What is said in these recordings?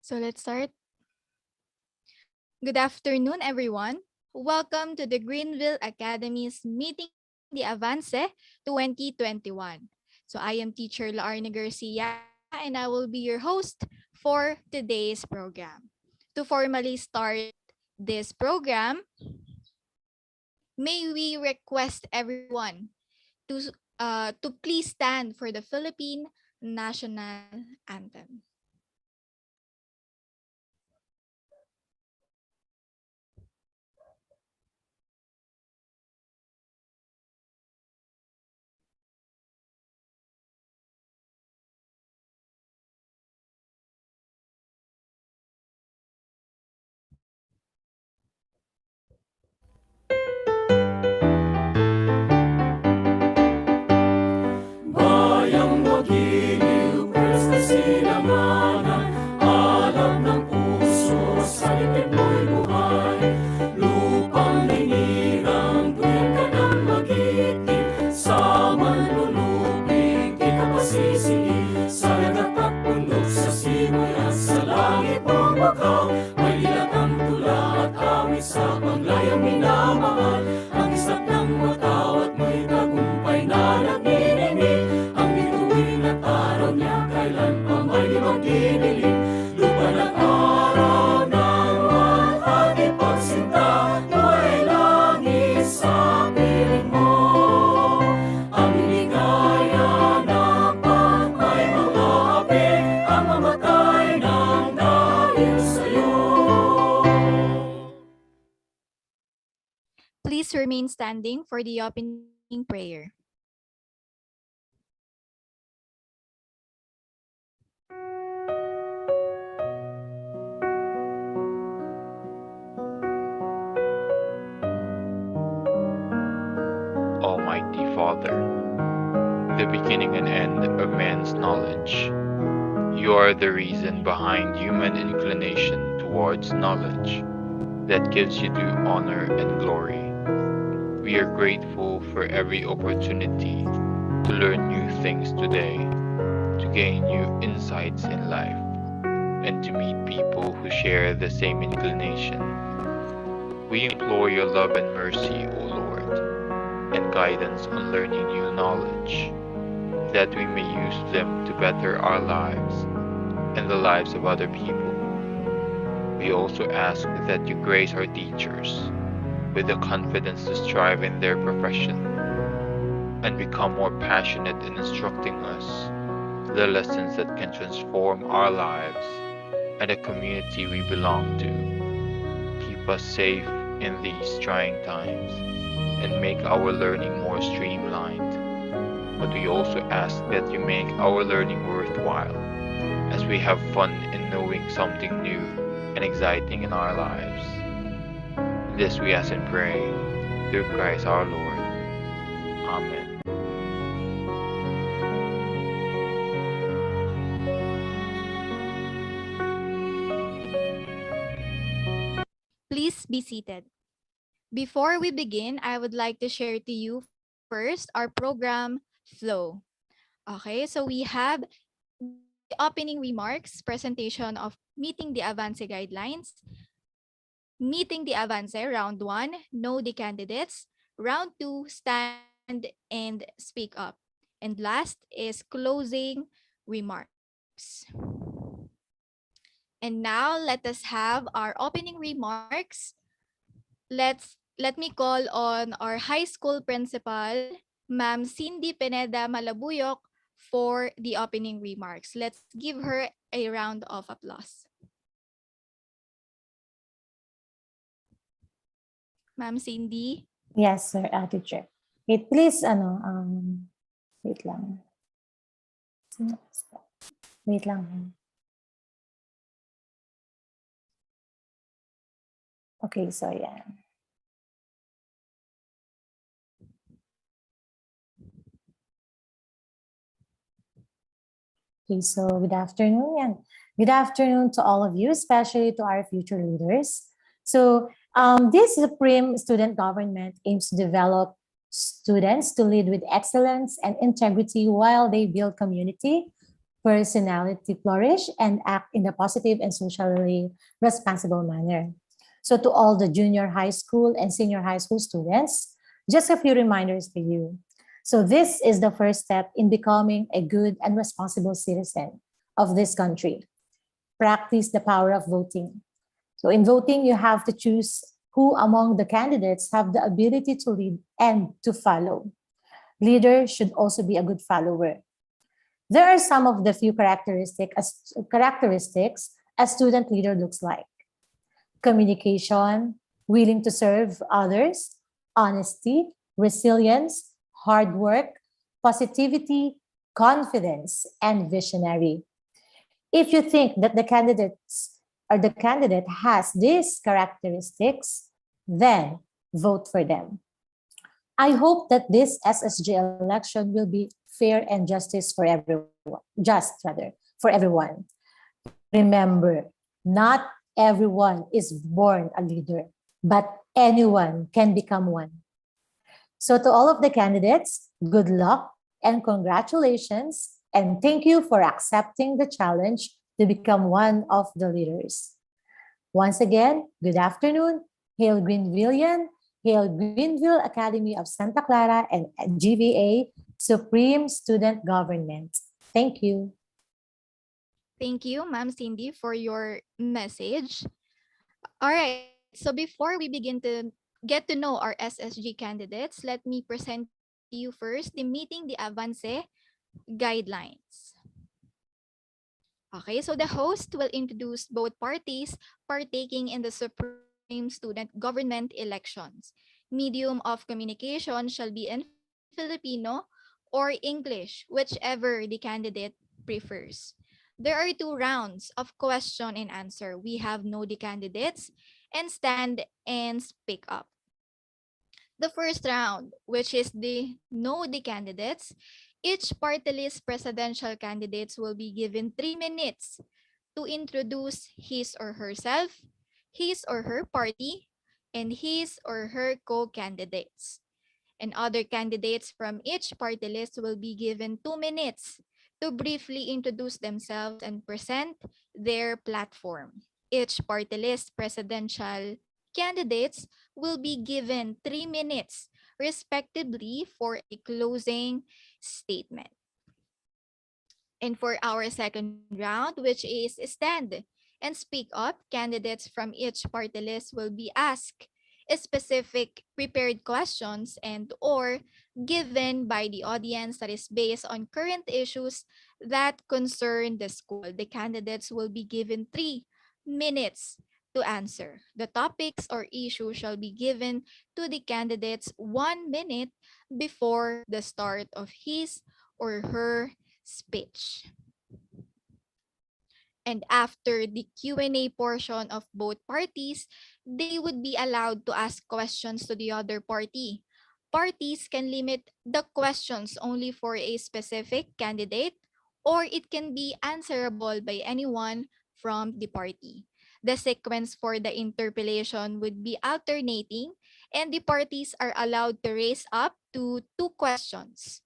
So let's start. Good afternoon, everyone. Welcome to the Greenville Academy's Meeting the Avance 2021. So I am teacher Laarne Garcia and I will be your host for today's program. To formally start this program, may we request everyone to please stand for the Philippine National Anthem. Bayang magiliw, pwes na silanganan, alab ng puso, sa litin mo'y buhay. Lupang linirang, tuwing ka ng magiting, sa manlulupig, di ka pasisigi. Sa lagat at bundok, sa simoy at sa langit bumagaw, may lilatang tula at awit sa paglayang minamahal. Ang isap ng mataw at may tagumpay na nagninig. Ang bituin at araw niya kailan pa may di magdidilim. Lupa at araw ng walhati pagsinta, tuwa'y langit sa piling mo. Ang ligaya ng pagmay mga api, ang mamatay ng dahil sa'yo. Please remain standing for the opening prayer. Almighty Father, the beginning and end of man's knowledge. You are the reason behind human inclination towards knowledge that gives you due honor and glory. We are grateful for every opportunity to learn new things today, to gain new insights in life, and to meet people who share the same inclination. We implore your love and mercy, O Lord, and guidance on learning new knowledge, that we may use them to better our lives and the lives of other people. We also ask that you grace our teachers with the confidence to strive in their profession and become more passionate in instructing us the lessons that can transform our lives and the community we belong to. Keep us safe in these trying times and make our learning more streamlined. But we also ask that you make our learning worthwhile as we have fun in knowing something new and exciting in our lives. This we ask and pray through Christ our Lord. Amen. Please be seated. Before we begin, I would like to share to you first our program flow. Okay, so we have the opening remarks, presentation of meeting the Avance guidelines, meeting the Avance round 1, know the candidates, round 2, stand and speak up, and last is closing remarks. And now let us have our opening remarks. Let me call on our high school principal, Ma'am Cindy Pineda Malabuyok, for the opening remarks. Let's give her a round of applause. Ma'am Cindy. Yes, sir, teacher. Wait, please, wait lang. Wait lang. Okay, so yeah. Okay, so good afternoon and good afternoon to all of you, especially to our future leaders. So this Supreme Student Government aims to develop students to lead with excellence and integrity while they build community, personality flourish, and act in a positive and socially responsible manner. So, to all the junior high school and senior high school students, just a few reminders for you. So, this is the first step in becoming a good and responsible citizen of this country. Practice the power of voting. So, in voting, you have to choose who among the candidates have the ability to lead and to follow. Leader should also be a good follower. There are some of the few characteristics a student leader looks like: communication, willing to serve others, honesty, resilience, hard work, positivity, confidence, and visionary. If you think that the candidate has these characteristics, then vote for them. I hope that this SSG election will be fair and justice for everyone, for everyone. Remember, not everyone is born a leader, but anyone can become one. So to all of the candidates, good luck and congratulations, and thank you for accepting the challenge to become one of the leaders. Once again, good afternoon. Hail Greenvillian, hail Greenville Academy of Santa Clara and GVA Supreme Student Government. Thank you. Thank you, Ma'am Cindy, for your message. All right, so before we begin to get to know our SSG candidates, let me present to you first the Meeting the Avance guidelines. Okay, so the host will introduce both parties partaking in the Supreme Student Government elections. Medium of communication shall be in Filipino or English, whichever the candidate prefers. There are two rounds of question and answer. We have know the candidates and stand and speak up. The first round, which is the know the candidates, each party list presidential candidates will be given 3 minutes to introduce his or herself, his or her party, and his or her co-candidates. And other candidates from each party list will be given 2 minutes to briefly introduce themselves and present their platform. Each party list presidential candidates will be given 3 minutes, respectively, for a closing statement. And for our second round, which is stand and speak up, candidates from each party list will be asked specific prepared questions and or given by the audience that is based on current issues that concern the school. The candidates will be given 3 minutes to answer. The topics or issues shall be given to the candidates 1 minute before the start of his or her speech. And after the Q&A portion of both parties, they would be allowed to ask questions to the other party. Parties can limit the questions only for a specific candidate, or it can be answerable by anyone from the party. The sequence for the interpellation would be alternating, and the parties are allowed to raise up to 2 questions.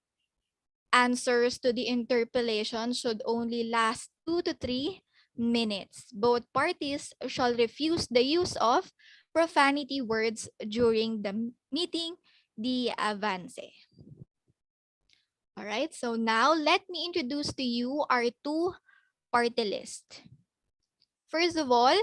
Answers to the interpellation should only last 2 to 3 minutes. Both parties shall refuse the use of profanity words during the meeting, the avance. All right, so now let me introduce to you our two party list. First of all,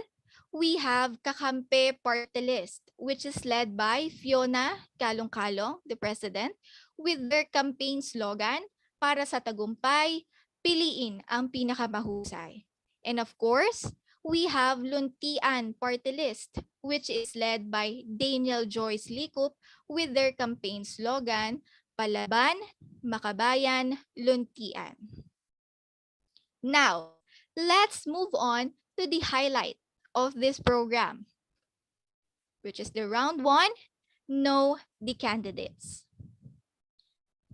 we have Kakampe Party List, which is led by Fiona Kalong-Kalong, the president, with their campaign slogan, para sa tagumpay, piliin ang pinakamahusay. And of course, we have Luntian Party List, which is led by Daniel Joyce Likup with their campaign slogan, Palaban, Makabayan, Luntian. Now, let's move on to the highlight of this program, which is the round one, know the candidates.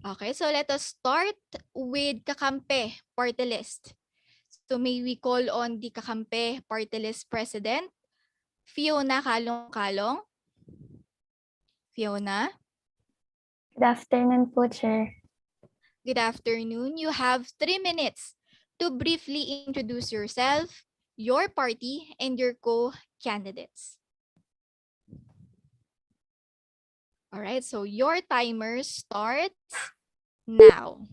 Okay, so let us start with Kakampe party list. So may we call on the Kakampe party list president, Fiona Kalong-Kalong. Fiona, Good afternoon po, Chair. good afternoon. You have 3 minutes to briefly introduce yourself, your party, and your co-candidates. All right, so your timer starts now.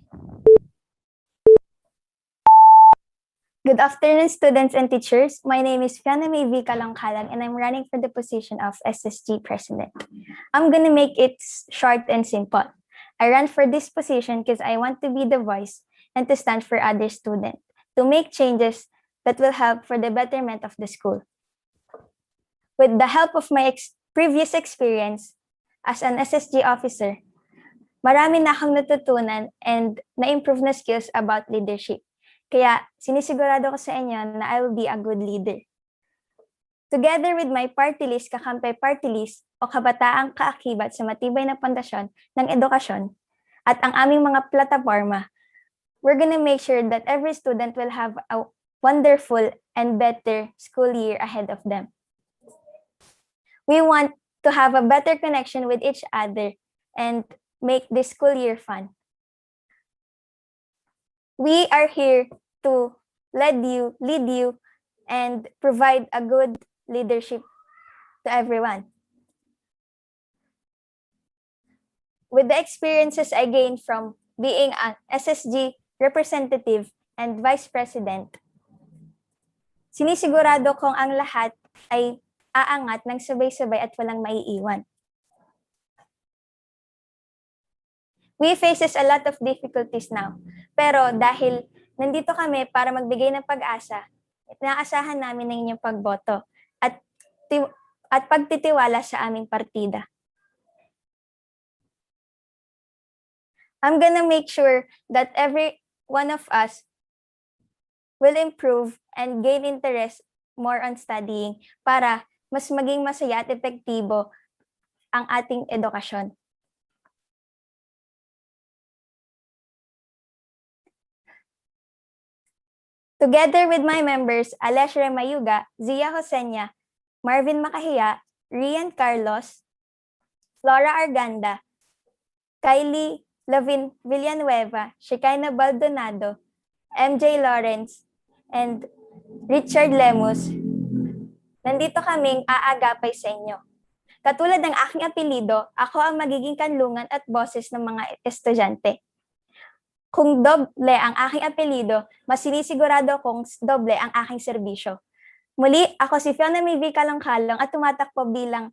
Good afternoon, students and teachers. My name is Fiona May V. Kalangkalang, and I'm running for the position of SSG President. I'm going to make it short and simple. I ran for this position because I want to be the voice and to stand for other students, to make changes that will help for the betterment of the school. With the help of my previous experience as an SSG officer, marami na akong natutunan and na-improve na skills about leadership. Kaya sinisigurado ko sa inyo na I will be a good leader. Together with my party list, kakampi party list o kabataang kaakibat sa matibay na pundasyon ng edukasyon at ang aming mga plataforma, we're gonna make sure that every student will have a wonderful and better school year ahead of them. We want to have a better connection with each other and make this school year fun. We are here to lead you, and provide a good leadership to everyone. With the experiences I gained from being an SSG representative and vice president, sinisigurado kong ang lahat ay aangat ng sabay-sabay at walang maiiwan. We faces a lot of difficulties now, pero dahil nandito kami para magbigay ng pag-asa, inaasahan namin ng inyong pagboto at pagtitiwala sa aming partida. I'm gonna make sure that every one of us will improve and gain interest more on studying para mas maging masaya at epektibo ang ating edukasyon. Together with my members, Alessia Mayuga, Zia Josenya, Marvin Makahiya, Rian Carlos, Flora Arganda, Kylie Lavin Villanueva, Shekinah Baldonado, MJ Lawrence, and Richard Lemus, nandito kaming aagapay sa inyo. Katulad ng aking apelido, ako ang magiging kanlungan at boses ng mga estudyante. Kung doble ang aking apelido, mas sinisigurado kong doble ang aking serbisyo. Muli, ako si Fiona May V. Kalangkalang at tumatakbo bilang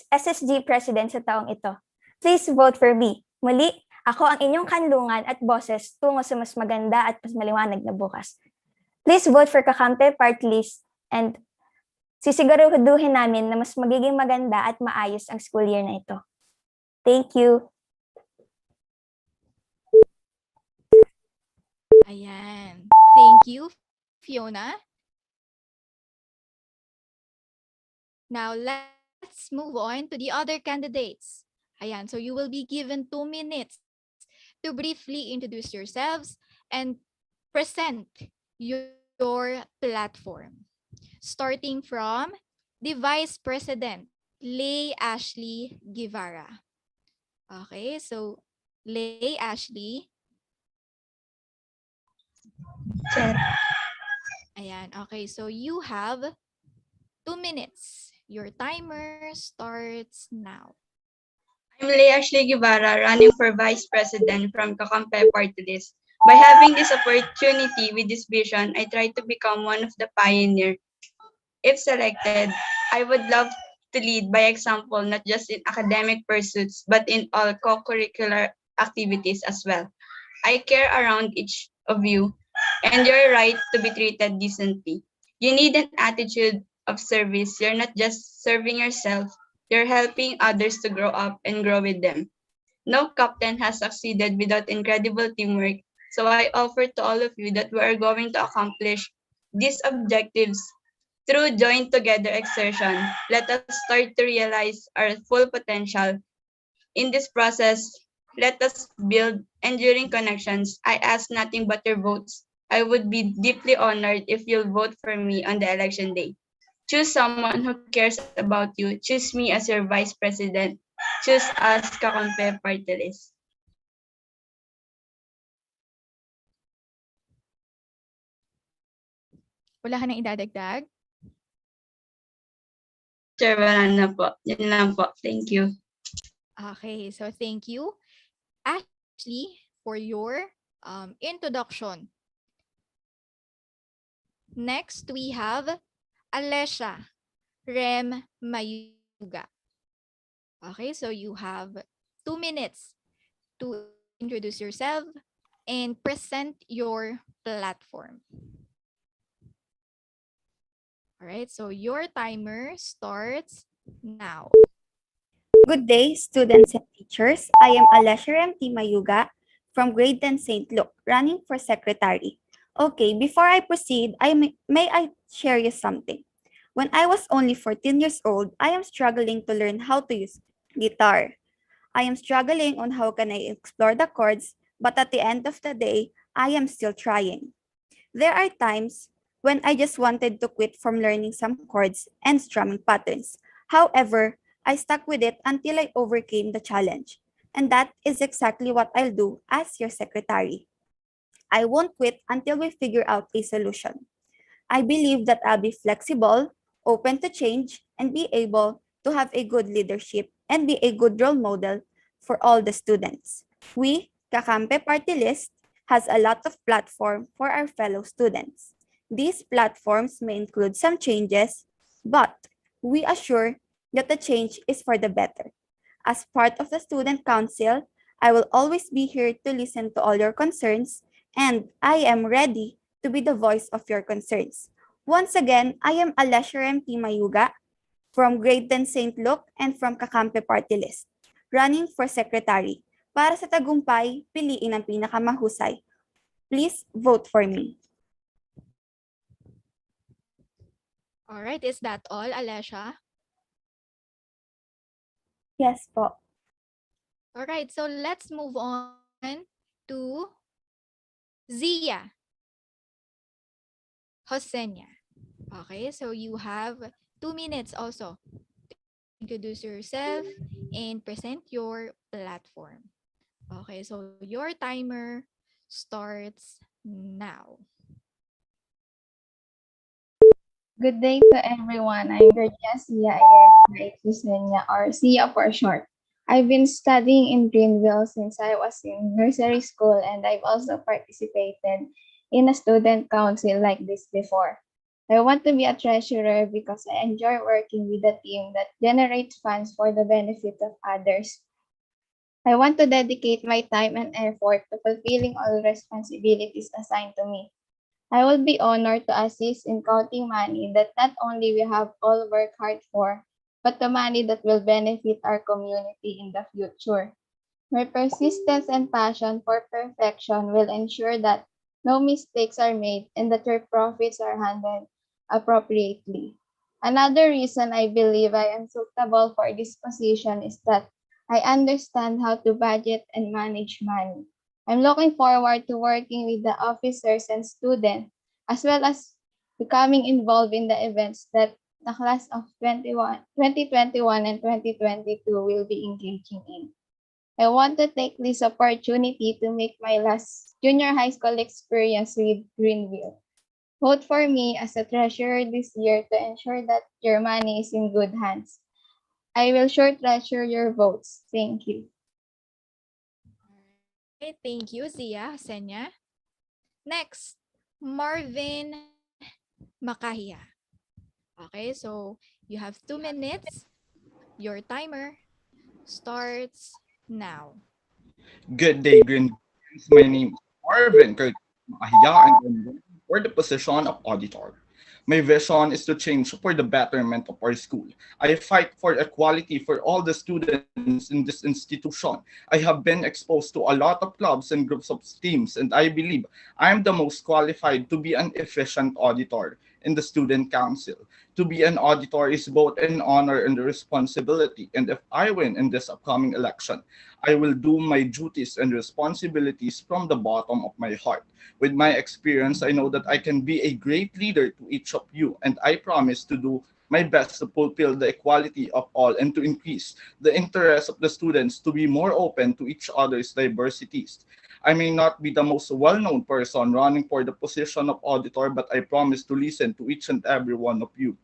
SSG President sa taong ito. Please vote for me. Muli, ako ang inyong kanlungan at boses tungo sa mas maganda at mas maliwanag na bukas. Please vote for Kakampi Party List and sisiguraduhin namin na mas magiging maganda at maayos ang school year na ito. Thank you. Ayan. Thank you, Fiona. Now, let's move on to the other candidates. Ayan, so you will be given 2 minutes to briefly introduce yourselves and present your platform. Starting from the Vice President, Lay Ashley Guevara. Okay, so Lay Ashley. Sir. Ayan, okay, so you have 2 minutes. Your timer starts now. I'm Lea Ashley Guevara, running for Vice President from Kakampi Party List. By having this opportunity with this vision, I try to become one of the pioneers. If selected, I would love to lead by example, not just in academic pursuits, but in all co-curricular activities as well. I care around each of you, and your right to be treated decently. You need an attitude of service. You're not just serving yourself, you're helping others to grow up and grow with them. No captain has succeeded without incredible teamwork, so I offer to all of you that we are going to accomplish these objectives through joined together exertion. Let us start to realize our full potential. In this process, let us build enduring connections. I ask nothing but your votes. I would be deeply honored if you'll vote for me on the election day. Choose someone who cares about you. Choose me as your vice president. Choose us, Kakampi Party List. Wala ka nang idadagdag? Sir, wala na po. Yun lang po. Thank you. Okay, so thank you, Ashley, for your introduction. Next, we have Alessia Rem Mayuga. Okay, so you have 2 minutes to introduce yourself and present your platform. All right, so your timer starts now. Good day, students and teachers. I am Alessia M.T. Mayuga from grade 10 St. Luke, running for secretary. Okay, before I proceed, may I share you something? When I was only 14 years old, I am struggling to learn how to use guitar. I am struggling on how can I explore the chords, but at the end of the day, I am still trying. There are times when I just wanted to quit from learning some chords and strumming patterns. However, I stuck with it until I overcame the challenge. And that is exactly what I'll do as your secretary. I won't quit until we figure out a solution. I believe that I'll be flexible, open to change, and be able to have a good leadership and be a good role model for all the students. We, Kakampe Party List, has a lot of platform for our fellow students. These platforms may include some changes, but we assure that the change is for the better. As part of the student council, I will always be here to listen to all your concerns, and I am ready to be the voice of your concerns. Once again, I am Alessia M.T. Mayuga from Grade 10 St. Luke and from Kakampe Party List, running for secretary. Para sa tagumpay, piliin ang pinakamahusay. Please vote for me. All right, is that all, Alessia? Yes po. All right, so let's move on to Zia Hosenia. Okay, so you have 2 minutes also to introduce yourself and present your platform. Okay, so your timer starts now. Good day to everyone. I'm Virginia Sia Ayesenia or Sia for short. I've been studying in Greenville since I was in nursery school, and I've also participated in a student council like this before. I want to be a treasurer because I enjoy working with a team that generates funds for the benefit of others. I want to dedicate my time and effort to fulfilling all responsibilities assigned to me. I would be honored to assist in counting money that not only we have all worked hard for, but the money that will benefit our community in the future. My persistence and passion for perfection will ensure that no mistakes are made and that your profits are handled appropriately. Another reason I believe I am suitable for this position is that I understand how to budget and manage money. I'm looking forward to working with the officers and students, as well as becoming involved in the events that the class of 2021 and 2022 will be engaging in. I want to take this opportunity to make my last junior high school experience with Greenville. Vote for me as a treasurer this year to ensure that your money is in good hands. I will sure treasure your votes. Thank you. Okay, thank you, Zia Hosenia. Next, Marvin Makahia. Okay, so you have 2 minutes. Your timer starts now. Good day, Green. My name is Marvin Mahiya, and I'm running for the position of auditor. My vision is to change for the betterment of our school. I fight for equality for all the students in this institution. I have been exposed to a lot of clubs and groups of teams, and I believe I am the most qualified to be an efficient auditor in the student council. To be an auditor is both an honor and a responsibility, and if I win in this upcoming election, I will do my duties and responsibilities from the bottom of my heart. With my experience, I know that I can be a great leader to each of you, and I promise to do my best to fulfill the equality of all and to increase the interest of the students to be more open to each other's diversities. I may not be the most well-known person running for the position of auditor, but I promise to listen to each and every one of you.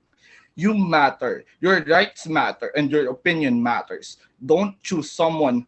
You matter, your rights matter, and your opinion matters. Don't choose someone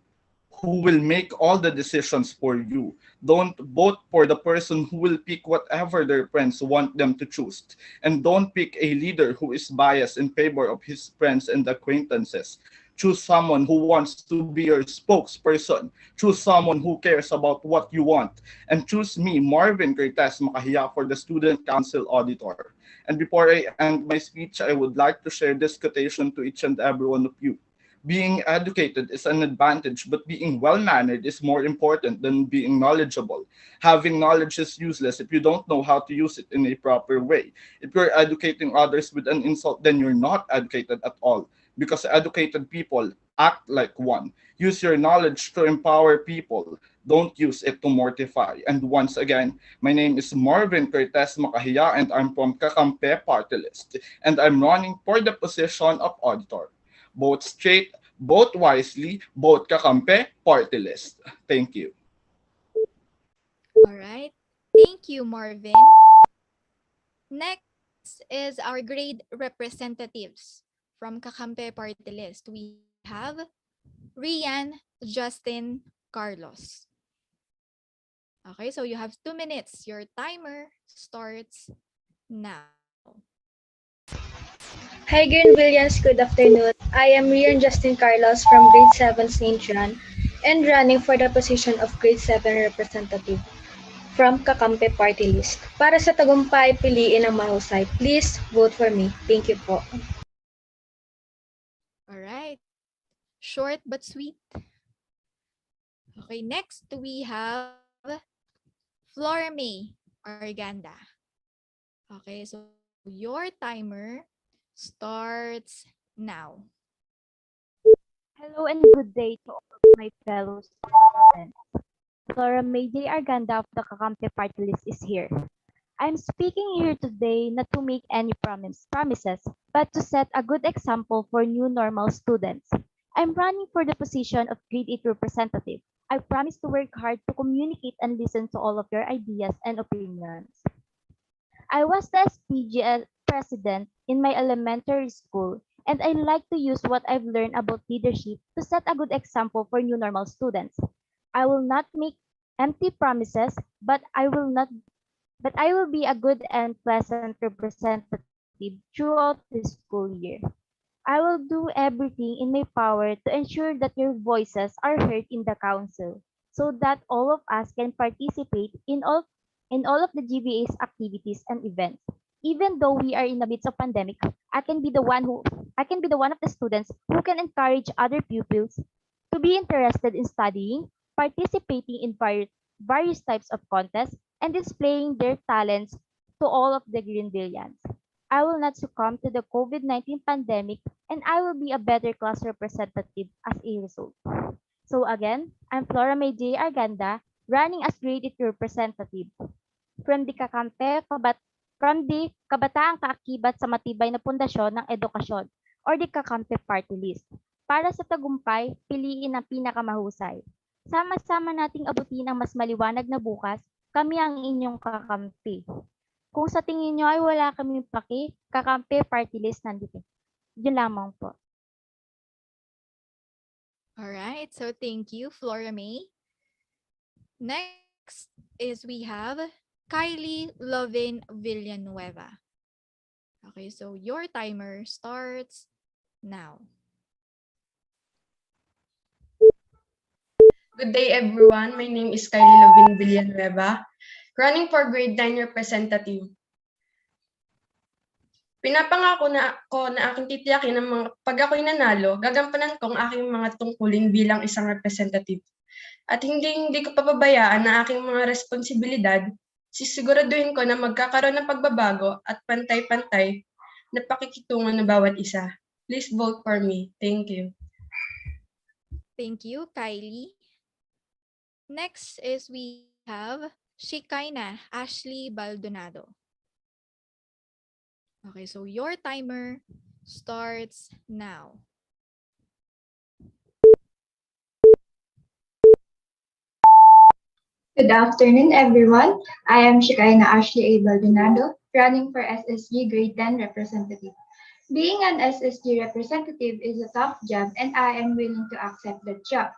who will make all the decisions for you. Don't vote for the person who will pick whatever their friends want them to choose. And don't pick a leader who is biased in favor of his friends and acquaintances. Choose someone who wants to be your spokesperson. Choose someone who cares about what you want. And choose me, Marvin Cortez Makahiya, for the Student Council Auditor. And before I end my speech, I would like to share this quotation to each and every one of you. Being educated is an advantage, but being well mannered is more important than being knowledgeable. Having knowledge is useless if you don't know how to use it in a proper way. If you're educating others with an insult, then you're not educated at all. Because educated people act like one. Use your knowledge to empower people. Don't use it to mortify. And once again, my name is Marvin Cortez Makahiya, and I'm from Kakampe Party List. And I'm running for the position of auditor. Vote straight, vote wisely, vote kakampe, party list. Thank you. All right. Thank you, Marvin. Next is our grade representatives. From Kakampe Party List, we have Rian Justin Carlos. Okay, so you have 2 minutes. Your timer starts now. Hi, Greenvillians. Good afternoon. I am Rian Justin Carlos from Grade 7 St. John and running for the position of Grade 7 representative from Kakampe Party List. Para sa tagumpay, piliin ang mahusay. Please vote for me. Thank you po. All right. Short but sweet. Okay, next we have Flora May Arganda. Okay, so your timer starts now. Hello and good day to all of my fellow students. Flora May J. Arganda of the Kakampi Party List is here. I'm speaking here today not to make any promises, but to set a good example for new normal students. I'm running for the position of Grade 8 representative. I promise to work hard to communicate and listen to all of your ideas and opinions. I was the SPG president in my elementary school, and I like to use what I've learned about leadership to set a good example for new normal students. I will not make empty promises, but I will be a good and pleasant representative throughout the school year. I will do everything in my power to ensure that your voices are heard in the council so that all of us can participate in all of the GBA's activities and events. Even though we are in the midst of pandemic, I can be the one of the students who can encourage other pupils to be interested in studying, participating in various types of contests, and displaying their talents to all of the Greenvillians. I will not succumb to the COVID-19 pandemic, and I will be a better class representative as a result. So again, I'm Flora May J. Arganda, running as Grade 8 representative from the Kabataang Kaakibat sa Matibay na Pundasyon ng Edukasyon or the Kakampi Party List. Para sa tagumpay, piliin ang pinakamahusay. Sama-sama nating abutin ang mas maliwanag na bukas, kami ang inyong kakampi. Kung sa tingin nyo ay wala kaming paki, Kakampi Party List nandito. Yun lamang po. All right, so thank you, Flora May. Next is we have Kylie Lovin Villanueva. Okay, so your timer starts now. Good day, everyone. My name is Kylie Lovin Villanueva, running for Grade 9 representative. Pinapangako na aking titiyakin ng mga pag ako'y nanalo, gagampanan ko ang aking mga tungkulin bilang isang representative. At hindi ko papabayaan na aking mga responsibilidad, sisiguraduhin ko na magkakaroon ng pagbabago at pantay-pantay na pakikitungan ng bawat isa. Please vote for me. Thank you. Thank you, Kylie. Next is we have Shikaina Ashley Baldonado. Okay, so your timer starts now. Good afternoon, everyone. I am Shikaina Ashley A. Baldonado, running for SSG Grade 10 representative. Being an SSG representative is a tough job, and I am willing to accept that job.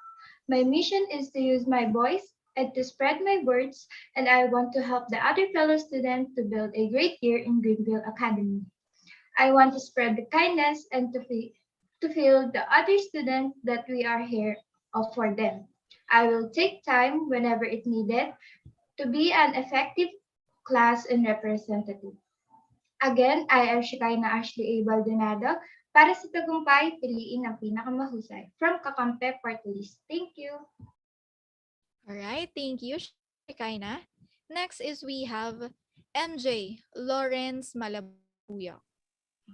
My mission is to use my voice and to spread my words, and I want to help the other fellow students to build a great year in Greenville Academy. I want to spread the kindness and to feel the other students that we are here for them. I will take time whenever it needed to be an effective class and representative. Again, I am Shikaina Ashley A. Baldonado. Para sa tagumpay, piliin ang pinakamahusay. From Kakampe Party List. Thank you. All right, thank you, Shikaina. Next is we have MJ Lawrence Malabuyo.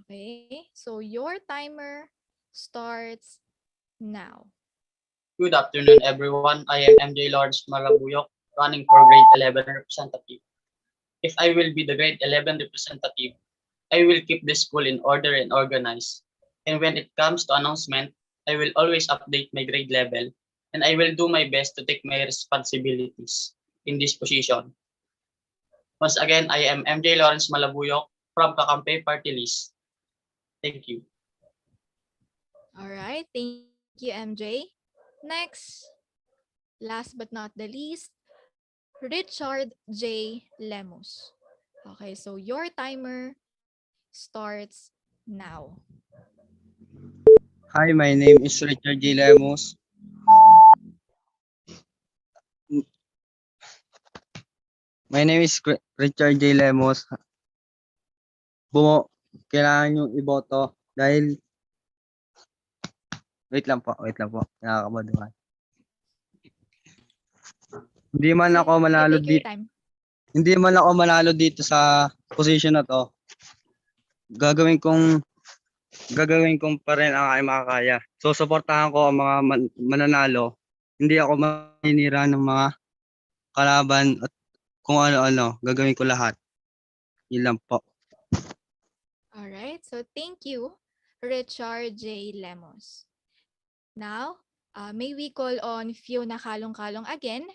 Okay, so your timer starts now. Good afternoon, everyone. I am MJ Lawrence Marabuyok, running for grade 11 representative. If I will be the grade 11 representative, I will keep the school in order and organized. And when it comes to announcement, I will always update my grade level, and I will do my best to take my responsibilities in this position. Once again, I am MJ Lawrence Malabuyok from Kakampe Party List. Thank you. All right, thank you, MJ. Next, last but not the least, Richard J. Lemus. Okay, so your timer starts now. Hi, my name is Richard J. Lemos. My name is Richard J. Lemos. Kailangan yung iboto dahil wait lang po. Nakakabaduhan. Hindi man ako Sige, manalo take your dito. time. Hindi man ako manalo dito sa position na to. Gagawin kong pa rin ang aking makakaya. So, suportahan ko ang mga mananalo. Hindi ako maninira ng mga kalaban at kung ano-ano. Gagawin ko lahat. Yun lang po. All right, so thank you, Richard J. Lemos. Now, may we call on Fiona Kalong-Kalong again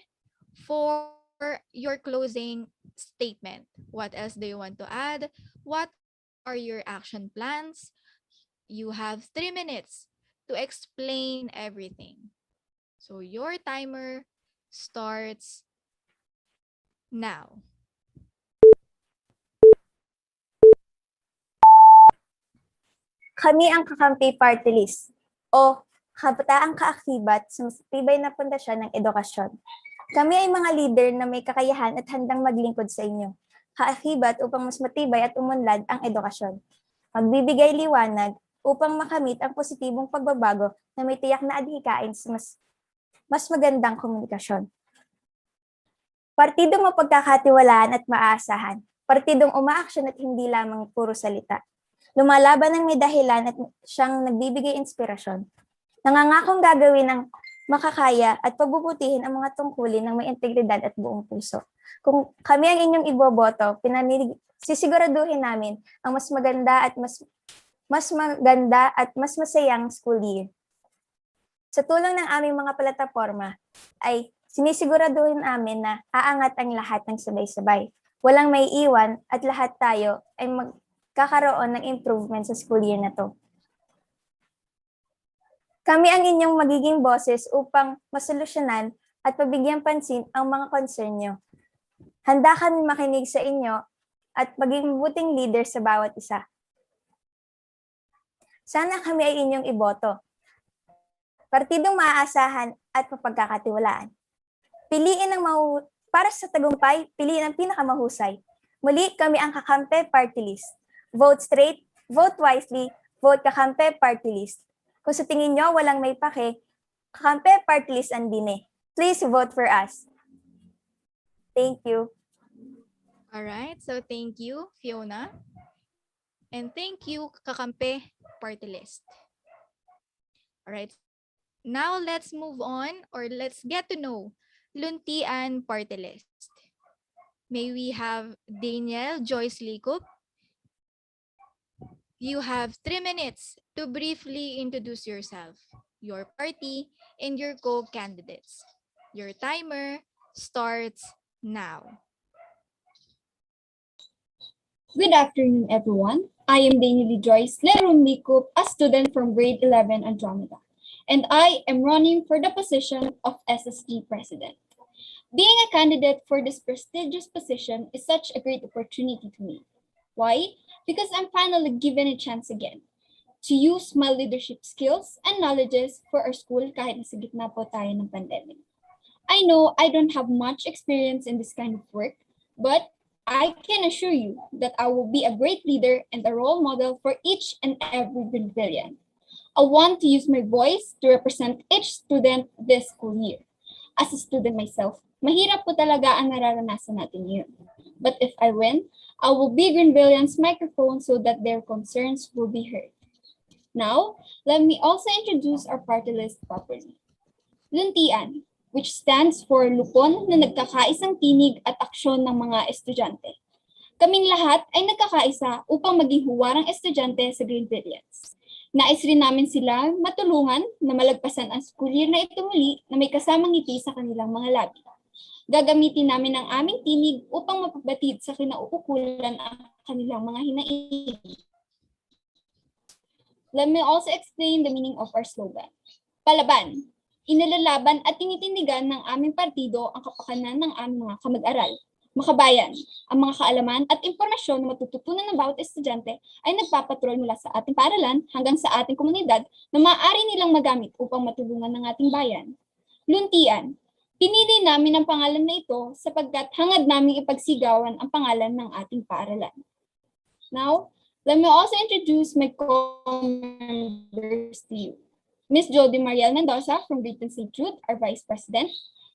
for your closing statement. What else do you want to add? What are your action plans? You have 3 minutes to explain everything. So your timer starts now. Kami ang Kakampi Party List o Kabataang Kaakibat sa mas tibay na pundasyon ng edukasyon. Kami ay mga leader na may kakayahan at handang maglingkod sa inyo. Kaakibat upang mas matibay at umunlad ang edukasyon. Magbibigay liwanag upang makamit ang positibong pagbabago na may tiyak na adhikain sa mas magandang komunikasyon. Partidong mapagkakatiwalaan at maaasahan. Partidong umaaksyon at hindi lamang puro salita. Lumalaban ng may dahilan at siyang nagbibigay inspirasyon. Nangangakong gagawin ng makakaya at pagbubutihin ang mga tungkulin ng may integridad at buong puso. Kung kami ang inyong iboboto, sisiguraduhin namin ang mas maganda at mas masayang school year. Sa tulong ng aming mga plataforma, ay sinisiguraduhin namin na aangat ang lahat ng sabay-sabay. Walang may iwan at lahat tayo ay magkakaroon ng improvement sa school year na to. Kami ang inyong magiging boses upang masolusyonan at pabigyan pansin ang mga concern nyo. Handa kami makinig sa inyo at maging mabuting leader sa bawat isa. Sana kami ay inyong iboto. Partidong maaasahan at mapagkakatiwalaan. Para sa tagumpay, piliin ang pinakamahusay. Muli, kami ang Kakampe Party List. Vote straight, vote wisely, vote Kakampe Party List. Kung sa tingin nyo walang may pake, Kakampe Party List ang dine. Please vote for us. Thank you. All right, so thank you, Fiona. And thank you, Kakampe Party List. All right, now let's move on or let's get to know Luntian Party List. May we have Daniel Joyce Licup. You have 3 minutes to briefly introduce yourself, your party, and your co-candidates. Your timer starts now. Good afternoon, everyone. I am Daniel Joyce Lerum Likup, a student from grade 11 Andromeda, and I am running for the position of SSG President. Being a candidate for this prestigious position is such a great opportunity to me. Why? Because I'm finally given a chance again to use my leadership skills and knowledges for our school kahit nasa gitna po tayo ng pandemic. I know I don't have much experience in this kind of work, but I can assure you that I will be a great leader and a role model for each and every Greenvillian. I want to use my voice to represent each student this school year. As a student myself, mahirap po talaga ang nararanasan natin yun. But if I win, I will be Greenvillians' microphone so that their concerns will be heard. Now, let me also introduce our party list properly. Luntian, which stands for Lupon na nagkakaisang tinig at aksyon ng mga estudyante. Kaming lahat ay nagkakaisa upang maging huwarang estudyante sa Greenvillians. Nais rin namin sila matulungan na malagpasan ang school year na ito muli na may kasamang ngiti sa kanilang mga labi. Gagamitin namin ang aming tinig upang mapabatid sa kinauukulan ang kanilang mga hinaing. Let me also explain the meaning of our slogan. Palaban, inilalaban at tinitindigan ng aming partido ang kapakanan ng aming mga kamag-aral. Makabayan, ang mga kaalaman at impormasyon na matututunan ng bawat estudyante ay nagpapatrol mula sa ating paaralan hanggang sa ating komunidad na maaari nilang magamit upang matulungan ng ating bayan. Luntian, pinili namin ang pangalan na ito sapagkat hangad naming ipagsigawan ang pangalan ng ating paaralan. Now, let me also introduce my co-members to you. Ms. Jody Mariel Mendoza from Grade 10 St. Jude, our Vice President.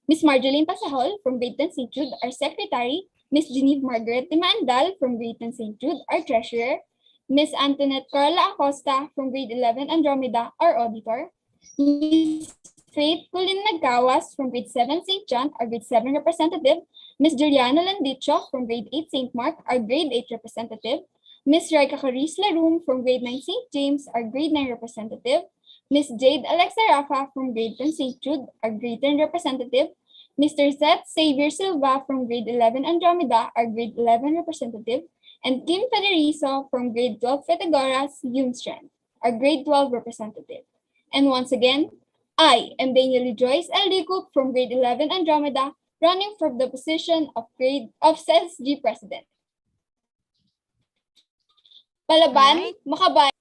Ms. Marjoline Pasahol from Grade 10 St. Jude, our Secretary. Ms. Genevieve Margaret Timaandal from Grade 10 St. Jude, our Treasurer. Ms. Antoinette Carla Acosta from Grade 11 Andromeda, our Auditor. Ms. Faith Colin Nagkawas from Grade 7 St. John, our Grade 7 Representative. Ms. Juliana Landicho from Grade 8 St. Mark, our Grade 8 Representative. Ms. Raika Caris Laroom from Grade 9 St. James, our Grade 9 Representative. Ms. Jade Alexa Rafa from Grade 10 St. Jude, our Grade 10 Representative. Mr. Seth Xavier Silva from Grade 11 Andromeda, our Grade 11 Representative. And Kim Federizo from Grade 12 Fetagoras, Yunstrand, our Grade 12 Representative. And once again, I am Daniel Joyce L. Likup from Grade 11 Andromeda, running for the position of SSG President. Palaban, Alright. makabayan.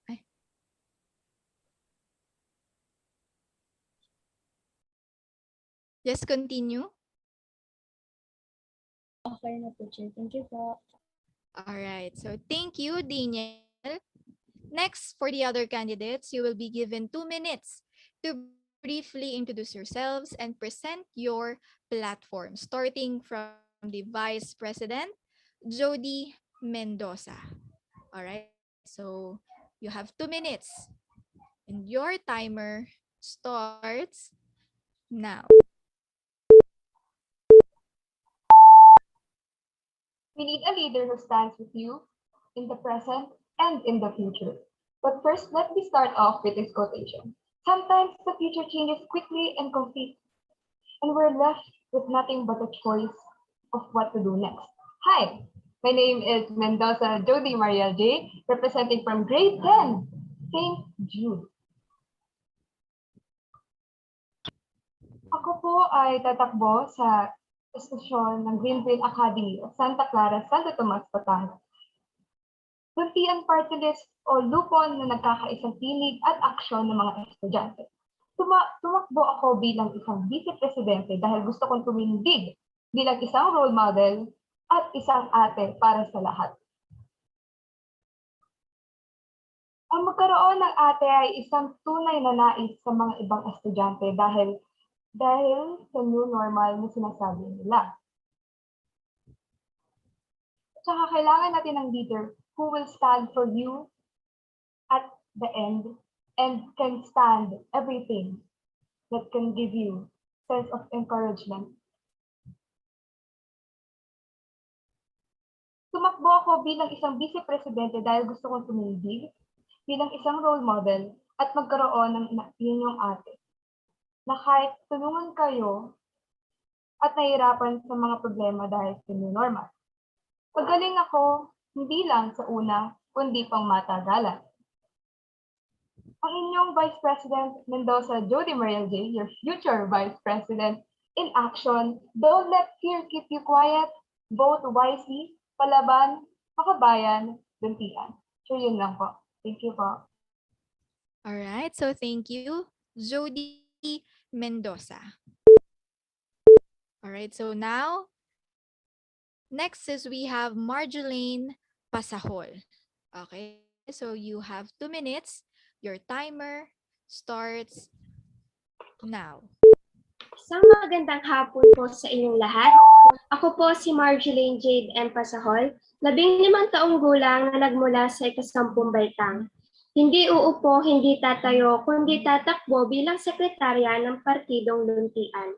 Just continue. Okay na po, Chair. Thank you po. Alright, so thank you, Daniel. Next, for the other candidates, you will be given 2 minutes to briefly introduce yourselves and present your platform, starting from the Vice President, Jody Mendoza. Alright, so you have 2 minutes and your timer starts now. We need a leader who stands with you in the present and in the future. But first, let me start off with this quotation. Sometimes the future changes quickly and completely, and we're left with nothing but a choice of what to do next. Hi, my name is Mendoza Jody Mariel J, representing from grade 10, St. Jude. Ako po ay tatakbo sa estasyon ng Greenville Academy of Santa Clara, Santo Tomas, Batangas. Luntian party list o lupon na nagkakaisang tinig at aksyon ng mga estudyante. Tumakbo ako bilang isang vice-presidente dahil gusto kong tumindig bilang isang role model at isang ate para sa lahat. Ang magkaroon ng ate ay isang tunay na nais sa mga ibang estudyante dahil sa new normal na sinasabi nila. Tsaka kailangan natin ng leader who will stand for you at the end and can stand everything that can give you sense of encouragement. Tumakbo ako bilang isang vice-presidente dahil gusto kong tumindig, bilang isang role model at magkaroon ng inyong ate. Na kahit tulungan kayo at nahihirapan sa mga problema dahil sa new normal. Pagaling ako, hindi lang sa una, kundi pang matagalan. Ang inyong Vice President Mendoza Jody Mariel J., your future Vice President, in action, don't let fear keep you quiet, vote wisely, palaban, makabayan, duntian. So yun lang po. Thank you po. All right, so thank you, Jody Mendoza. All right, so now, next is we have Marjolaine Pasahol. Okay, so you have 2 minutes. Your timer starts now. Isang magandang hapon po sa inyong lahat. Ako po si Marjolaine Jade M. Pasahol, 15 taong gulang na nagmula sa ika-10 baitang. Hindi uupo, hindi tatayo, kundi tatakbo bilang sekretarya ng Partidong Luntian.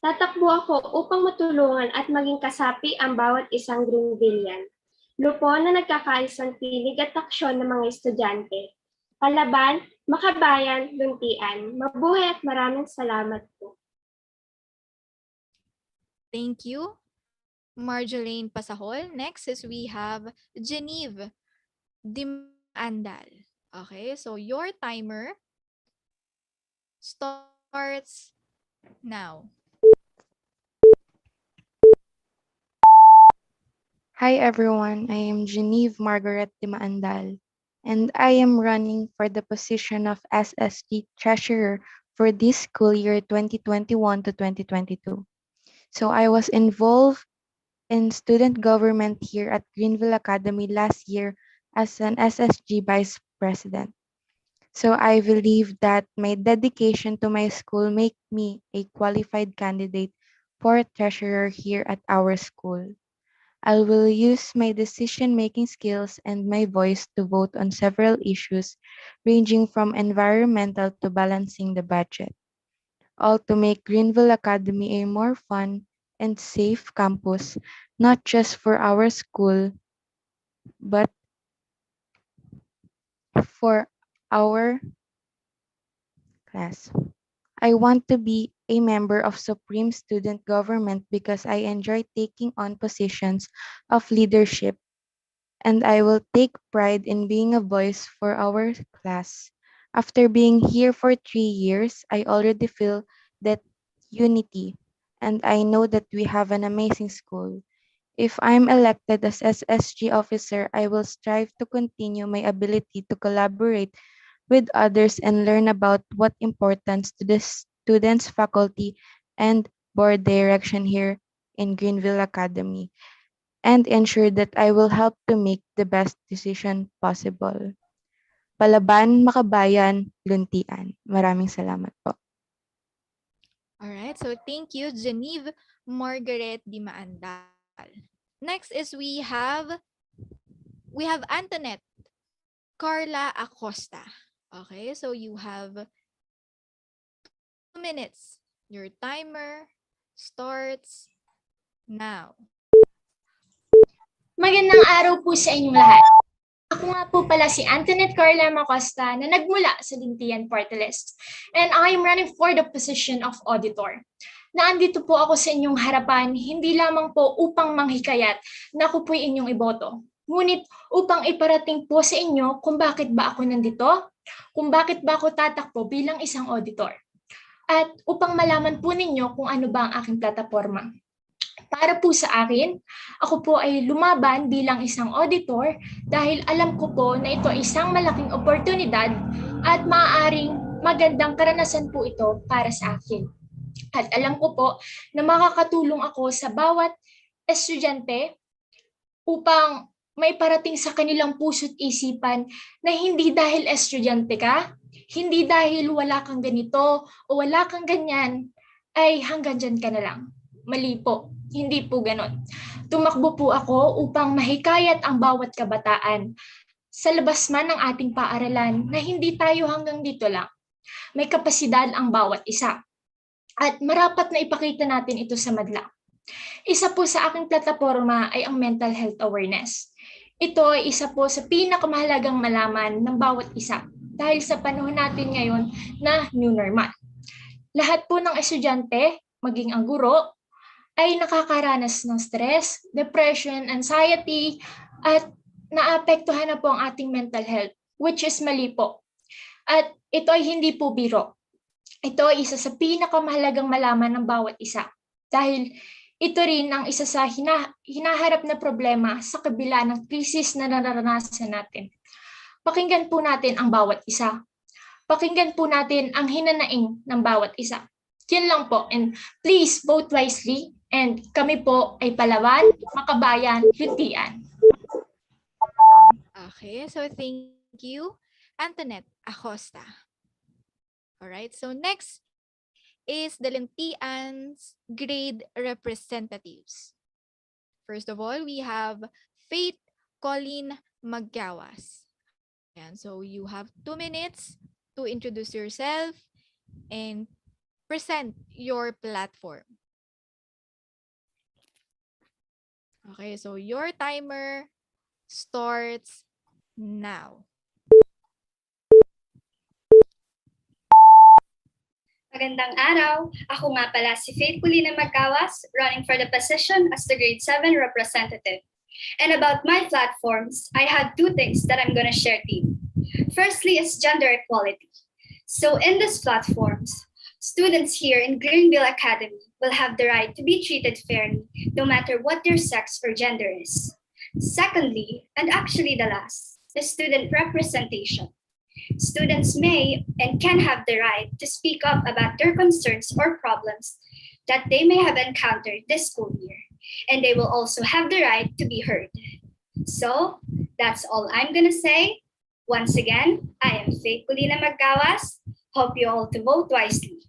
Tatakbo ako upang matulungan at maging kasapi ang bawat isang Greenvillian. Lupo na nagkakaisang pilig at aksyon ng mga estudyante. Palaban, makabayan, luntian. Mabuhay at maraming salamat po. Thank you, Marjolaine Pasahol. Next is we have Genevieve Dimandal. Okay, so your timer starts now. Hi everyone, I am Genevieve Margaret Dimaandal, and I am running for the position of SSG Treasurer for this school year 2021 to 2022. So I was involved in student government here at Greenville Academy last year as an SSG Vice President. So I believe that my dedication to my school make me a qualified candidate for treasurer here at our school. I will use my decision-making skills and my voice to vote on several issues, ranging from environmental to balancing the budget, all to make Greenville Academy a more fun and safe campus, not just for our school, but for our class. I want to be a member of Supreme Student Government because I enjoy taking on positions of leadership, and I will take pride in being a voice for our class. After being here for 3 years, I already feel that unity, and I know that we have an amazing school. If I'm elected as SSG officer, I will strive to continue my ability to collaborate with others and learn about what importance to the students, faculty, and board direction here in Greenville Academy, and ensure that I will help to make the best decision possible. Palaban, makabayan, luntian. Maraming salamat po. All right, so thank you, Genevieve Margaret Dimaandal. Next is we have Antoinette Carla Acosta. Okay, so you have 2 minutes. Your timer starts now. Magandang araw po sa inyong lahat. Ako nga po pala si Antoinette Carla Acosta na nagmula sa Lintian Party List. And I am running for the position of auditor. Naandito po ako sa inyong harapan, hindi lamang po upang manghikayat na ako po'y inyong iboto. Ngunit upang iparating po sa inyo kung bakit ba ako nandito, kung bakit ba ako tatakbo bilang isang auditor. At upang malaman po ninyo kung ano ba ang aking plataforma. Para po sa akin, ako po ay lumaban bilang isang auditor dahil alam ko po na ito ay isang malaking oportunidad at maaaring magandang karanasan po ito para sa akin. At alam ko po na makakatulong ako sa bawat estudyante upang may parating sa kanilang puso't isipan na hindi dahil estudyante ka, hindi dahil wala kang ganito o wala kang ganyan, ay hanggang dyan ka na lang. Mali po. Hindi po ganon. Tumakbo po ako upang mahikayat ang bawat kabataan sa labas man ng ating paaralan na hindi tayo hanggang dito lang. May kapasidad ang bawat isa. At marapat na ipakita natin ito sa madla. Isa po sa aking plataforma ay ang mental health awareness. Ito ay isa po sa pinakamahalagang malaman ng bawat isa dahil sa panahon natin ngayon na new normal. Lahat po ng estudyante, maging ang guro, ay nakakaranas ng stress, depression, anxiety, at naapektuhan na po ang ating mental health, which is mali po. At ito ay hindi po biro. Ito ay isa sa pinakamahalagang malaman ng bawat isa dahil ito rin ang isa sa hinaharap na problema sa kabila ng krisis na nararanasan natin. Pakinggan po natin ang bawat isa. Pakinggan po natin ang hinanaing ng bawat isa. Yan lang po. And please vote wisely. And kami po ay Palawan, Makabayan, Lutian. Okay, so thank you, Antoinette Acosta. All right, so next is the Lintian's grade representatives. First of all, we have Faith Colleen Maggawas. Ayan, so you have 2 minutes to introduce yourself and present your platform. Okay, so your timer starts now. Magandang araw! Ako nga pala si Faith Culina Magkawas, running for the position as the grade 7 representative. And about my platforms, I had 2 things that I'm going to share to you. Firstly is gender equality. So in these platforms, students here in Greenville Academy will have the right to be treated fairly, no matter what their sex or gender is. Secondly, and actually the last, is student representation. Students may and can have the right to speak up about their concerns or problems that they may have encountered this school year, and they will also have the right to be heard. So, that's all I'm gonna say. Once again, I am Faith Culina Magkawas. Hope you all to vote wisely.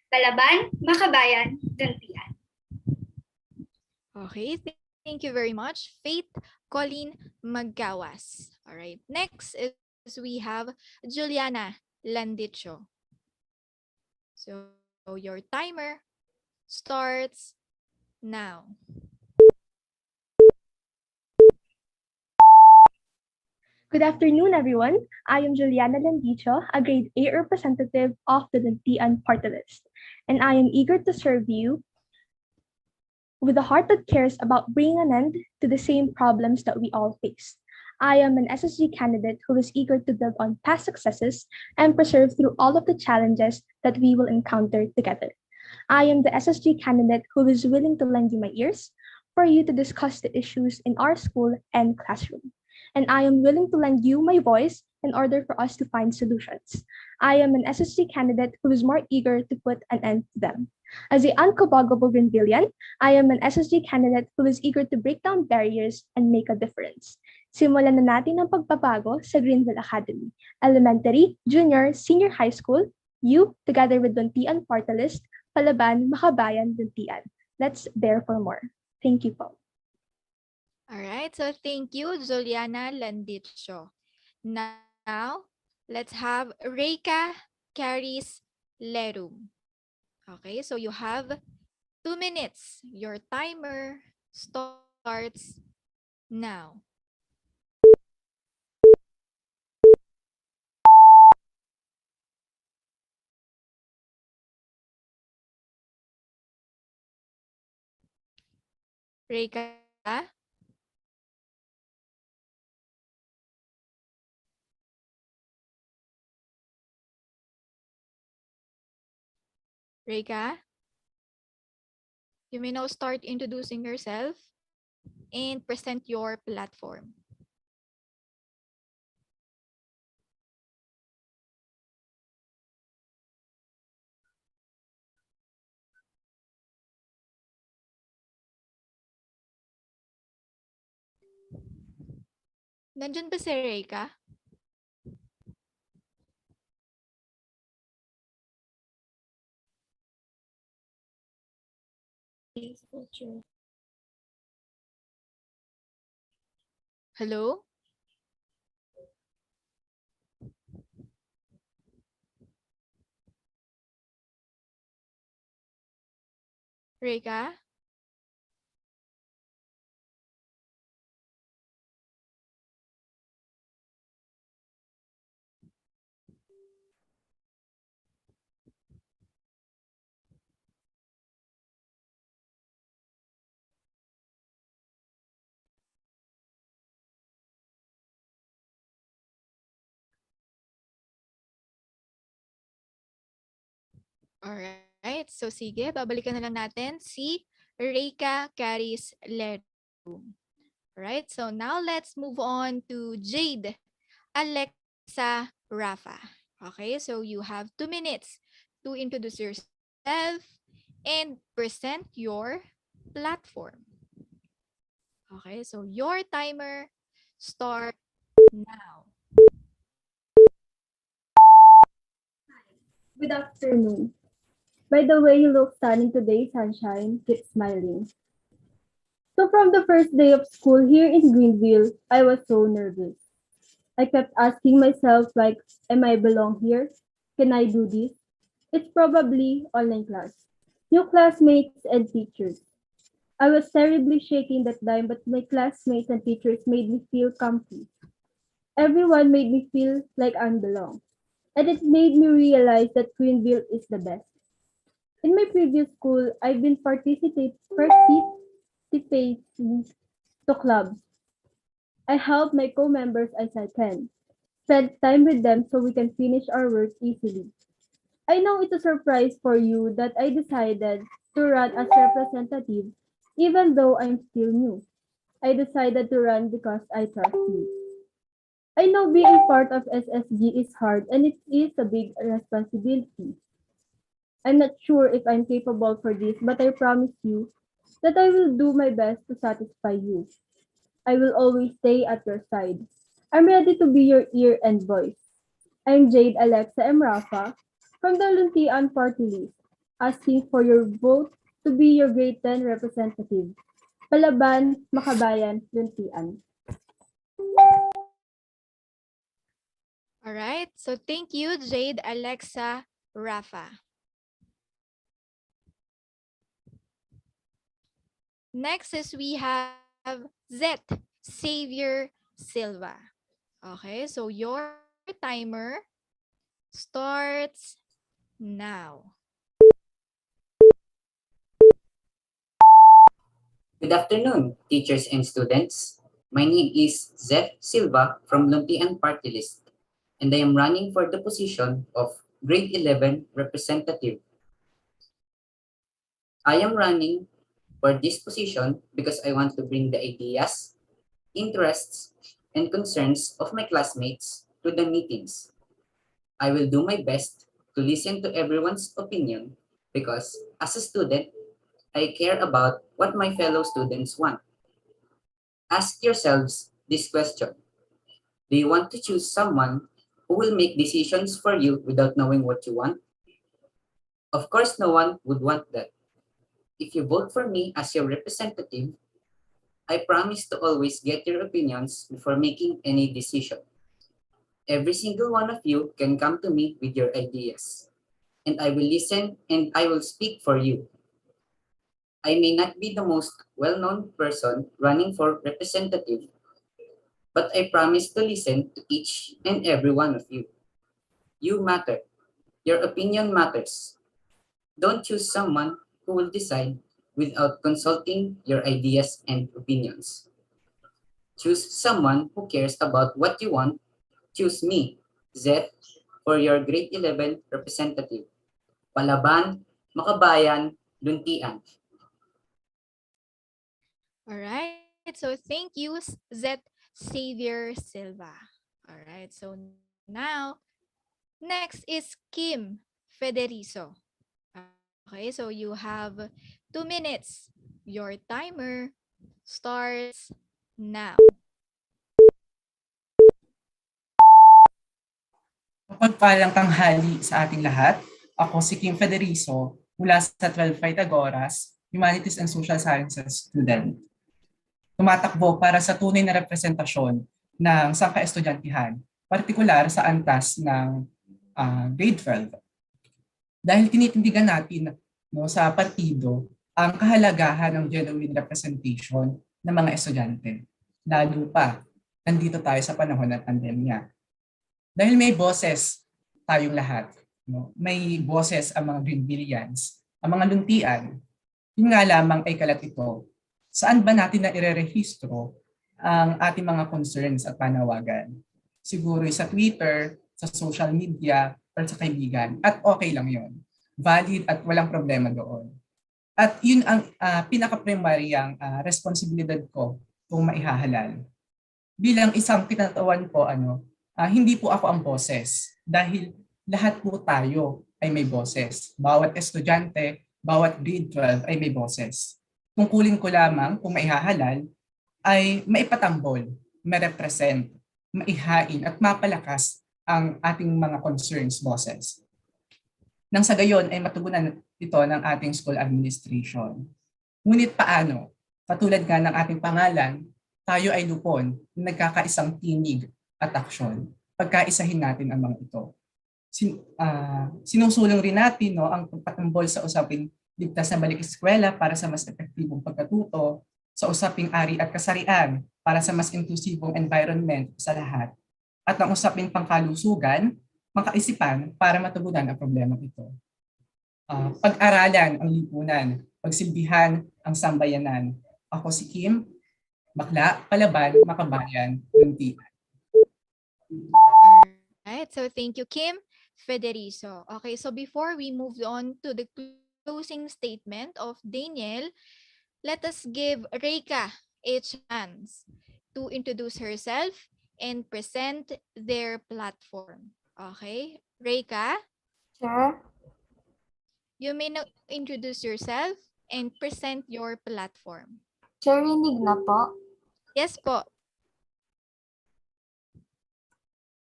Palaban, Makabayan, Duntian. Okay, thank you very much, Faith Colleen Maggawas. All right, next is we have Juliana Landicho. So your timer starts now. Good afternoon, everyone. I am Juliana Landicho, a grade 8 representative of the Dantian Party List, and I am eager to serve you with a heart that cares about bringing an end to the same problems that we all face. I am an SSG candidate who is eager to build on past successes and persevere through all of the challenges that we will encounter together. I am the SSG candidate who is willing to lend you my ears for you to discuss the issues in our school and classroom. And I am willing to lend you my voice in order for us to find solutions. I am an SSG candidate who is more eager to put an end to them. As a uncabogable Greenvillian, I am an SSG candidate who is eager to break down barriers and make a difference. Simulan na natin ang pagbabago sa Greenville Academy, elementary, junior, senior high school, you, together with Duntian Party List, Palaban, Makabayan, Duntian. Let's dare for more. Thank you po. All right, so thank you, Juliana Landicho. Now, let's have Reika Caris Lerum. Okay, so you have 2 minutes. Your timer starts now. Reika? Reika? You may now start introducing yourself and present your platform. Nandyan ba si Reika? Hello? Reika? Alright, so sige, babalikan na lang natin si Reika Caris Lerum. Alright, so now let's move on to Jade Alexa Rafa. Okay, so you have 2 minutes to introduce yourself and present your platform. Okay, so your timer start now. Good afternoon. By the way you look stunning today, sunshine. Keep smiling. So from the first day of school here in Greenville, I was so nervous. I kept asking myself like, am I belong here? Can I do this? It's probably online class. New classmates and teachers. I was terribly shaking that time, but my classmates and teachers made me feel comfy. Everyone made me feel like I belong. And it made me realize that Greenville is the best. In my previous school, I've been participating to clubs. I help my co-members as I can. Spend time with them so we can finish our work easily. I know it's a surprise for you that I decided to run as representative even though I'm still new. I decided to run because I trust you. I know being part of SSG is hard and it is a big responsibility. I'm not sure if I'm capable for this, but I promise you that I will do my best to satisfy you. I will always stay at your side. I'm ready to be your ear and voice. I'm Jade Alexa M. Rafa from the Luntian Party List, asking for your vote to be your grade 10 representative. Palaban, Makabayan, Luntian. Alright, so thank you, Jade Alexa Rafa. Next is we have Zet Xavier Silva. Okay, so your timer starts now. Good afternoon, teachers and students. My name is Zeph Silva from Lumpian Party List, and I am running for the position of Grade 11 representative. I am running for this position because I want to bring the ideas, interests, and concerns of my classmates to the meetings. I will do my best to listen to everyone's opinion because as a student, I care about what my fellow students want. Ask yourselves this question. Do you want to choose someone who will make decisions for you without knowing what you want? Of course, no one would want that. If you vote for me as your representative, I promise to always get your opinions before making any decision. Every single one of you can come to me with your ideas, and I will listen and I will speak for you. I may not be the most well-known person running for representative, but I promise to listen to each and every one of you. You matter. Your opinion matters. Don't choose someone who will decide without consulting your ideas and opinions. Choose someone who cares about what you want. Choose me, Zeth, for your grade 11 representative. Palaban, Makabayan, Luntian. Alright, so thank you, Zet Xavier Silva. Alright, so now, next is Kim Federizo. Okay, so you have 2 minutes. Your timer starts now. Mapagpalang tanghali sa ating lahat. Ako si Kim Federizo mula sa 12 Pythagoras, Humanities and Social Sciences student. Tumatakbo para sa tunay na representasyon ng sangka-estudyantihan, partikular sa antas ng grade 12. Dahil tinitindigan natin sa partido ang kahalagahan ng genuine representation ng mga estudyante. Lalo pa, nandito tayo sa panahon ng pandemya. Dahil may boses tayong lahat. May boses ang mga Greenvillians, ang mga luntian. Yun nga lamang ay kalat ito. Saan ba natin na irerehistro ang ating mga concerns at panawagan? Siguro sa Twitter, sa social media, or sa kaibigan. At okay lang yon. valid at walang problema doon. At yun ang pinaka-primaryang responsibilidad ko kung maihahalal. Bilang isang kinatawan po, hindi po ako ang boses dahil lahat po tayo ay may boses. Bawat estudyante, bawat grade 12 ay may boses. Tungkulin ko lamang kung maihahalal ay maipatanggol, ma-represent, maihain at mapalakas ang ating mga concerns boses. Nang sa gayon ay matugunan ito ng ating school administration. Ngunit paano? Katulad nga ng ating pangalan, tayo ay lupon na nagkakaisang tinig at aksyon. Pagkaisahin natin ang mga ito. Sinusulong rin natin ang pagpatambol sa usaping ligtas na balik eskwela para sa mas epektibong pagkatuto, sa usaping ari at kasarian para sa mas inklusibong environment sa lahat, at ang usaping pangkalusugan, pangkaisipan para matugunan ang problema ito. Pag-aralan ang lipunan, pagsilbihan ang sambayanan. Ako si Kim, bakla, palaban, makabayan, lunti. Alright, so thank you, Kim Federizo. Okay, so before we move on to the closing statement of Daniel, let us give Reika a chance to introduce herself and present their platform. Okay, Reika? Sure. You may now introduce yourself and present your platform. Rinig na po. Yes po.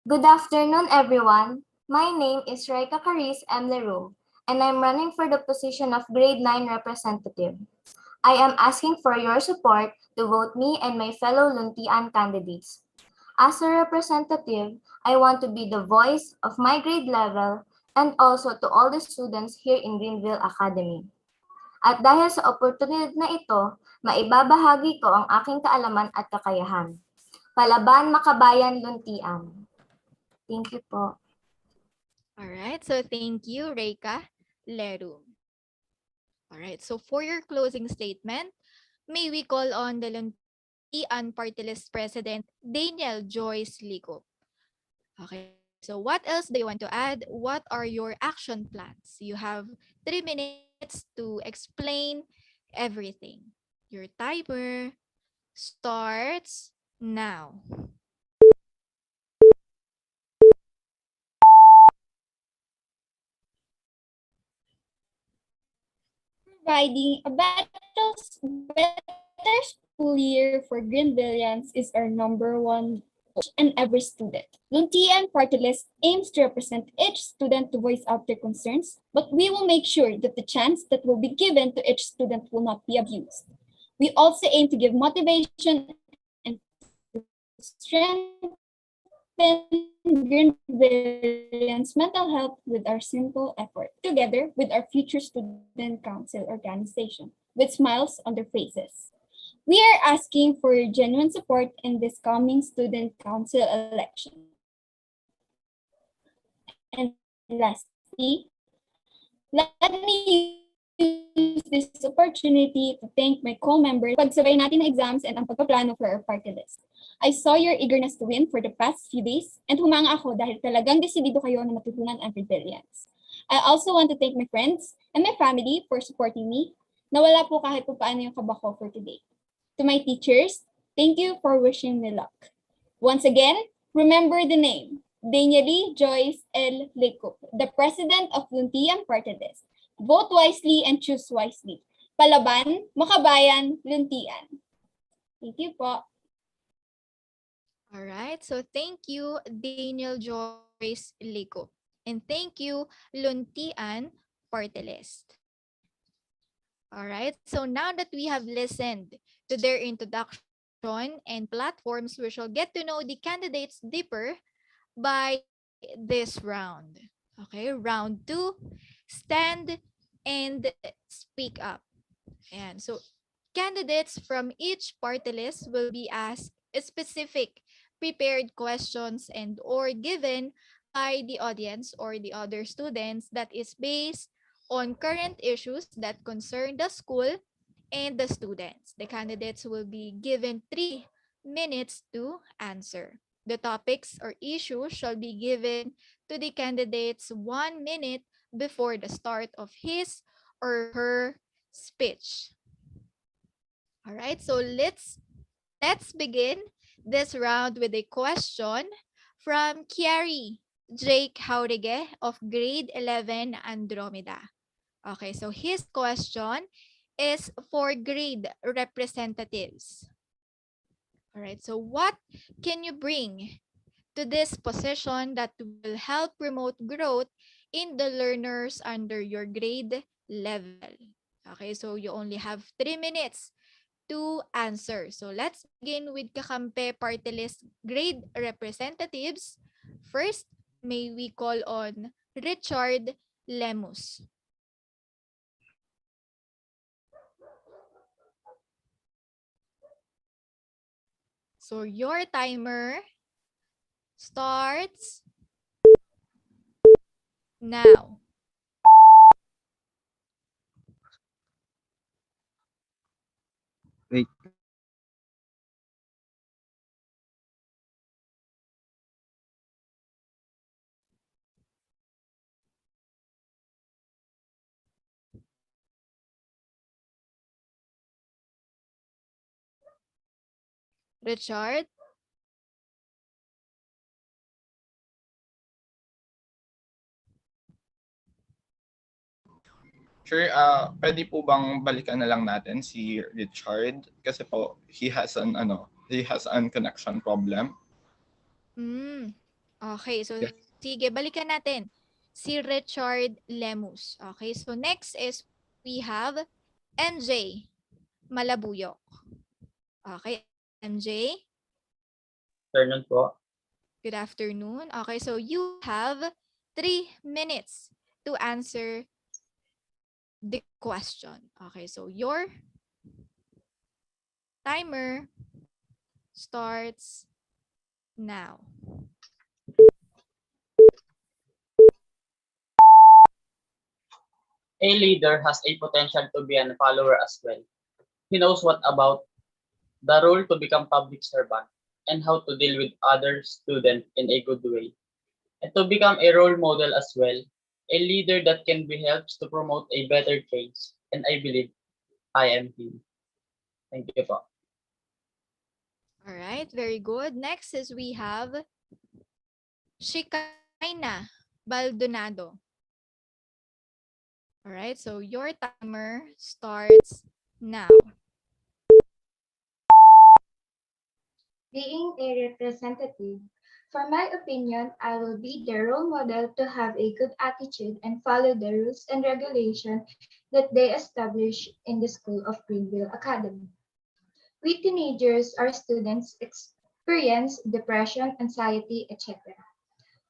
Good afternoon, everyone. My name is Raika Caris M. Leroux, and I'm running for the position of Grade 9 representative. I am asking for your support to vote me and my fellow Luntian candidates. As a representative, I want to be the voice of my grade level and also to all the students here in Greenville Academy. At dahil sa oportunidad na ito, maibabahagi ko ang aking kaalaman at kakayahan. Palaban, makabayan, luntian. Thank you po. Alright, so thank you, Reika Leru. Alright, so for your closing statement, may we call on the Luntian Party List President, Daniel Joyce Lico. Okay, so what else do you want to add? What are your action plans? You have 3 minutes to explain everything. Your timer starts now. Providing a better school year for Greenvillians is our number one goal and every student. Luntian Party List aims to represent each student to voice out their concerns, but we will make sure that the chance that will be given to each student will not be abused. We also aim to give motivation and to strengthen Greenvillians' mental health with our simple effort, together with our future student council organization, with smiles on their faces. We are asking for your genuine support in this coming student council election. And lastly, let me use this opportunity to thank my co-members for pagsabay natin ng exams and ang pagpaplano for our party list. I saw your eagerness to win for the past few days and humanga ako dahil talagang desidido kayo na matutunan ang Greenvillians. I also want to thank my friends and my family for supporting me. Nawala po kahit po paano yung kaba ko for today. To my teachers, thank you for wishing me luck. Once again, remember the name, Danieli Joyce L. Lecup, the President of Luntian Party List. Vote wisely and choose wisely. Palaban, makabayan, luntian. Thank you po. All right, so thank you, Daniel Joyce Lico. And thank you, Luntian Party List. All right, so now that we have listened to their introduction and platforms, we shall get to know the candidates deeper by this round. Okay, round 2, stand and speak up. And so candidates from each party list will be asked specific prepared questions and or given by the audience or the other students that is based on current issues that concern the school and the students. The candidates will be given 3 minutes to answer. The topics or issues shall be given to the candidates 1 minute before the start of his or her speech. All right, so let's begin this round with a question from Kiari Jake Haurige of grade 11 Andromeda. Okay, so his question is for grade representatives. All right, so what can you bring to this position that will help promote growth in the learners under your grade level? Okay, so you only have 3 minutes to answer. So let's begin with Kakampe Party List grade representatives. First, may we call on Richard Lemus. So your timer starts now. Wait. Richard? Sure, pwede po bang balikan na lang natin si Richard kasi po he has an connection problem. Okay, so Yes. sige, balikan natin si Richard Lemus. Okay, so next is we have MJ Malabuyok. Okay, MJ. Afternoon po. Good afternoon. Okay, so you have 3 minutes to answer the question. Okay, so your timer starts now. A leader has a potential to be a follower as well. He knows what about the role to become public servant and how to deal with other students in a good way. And to become a role model as well, a leader that can be helps to promote a better change. And I believe I am him. Thank you po. All right, very good. Next is we have Shikaina Baldonado. All right, so your timer starts now. Being a representative, for my opinion, I will be the role model to have a good attitude and follow the rules and regulations that they establish in the School of Greenville Academy. We teenagers or students experience depression, anxiety, etc.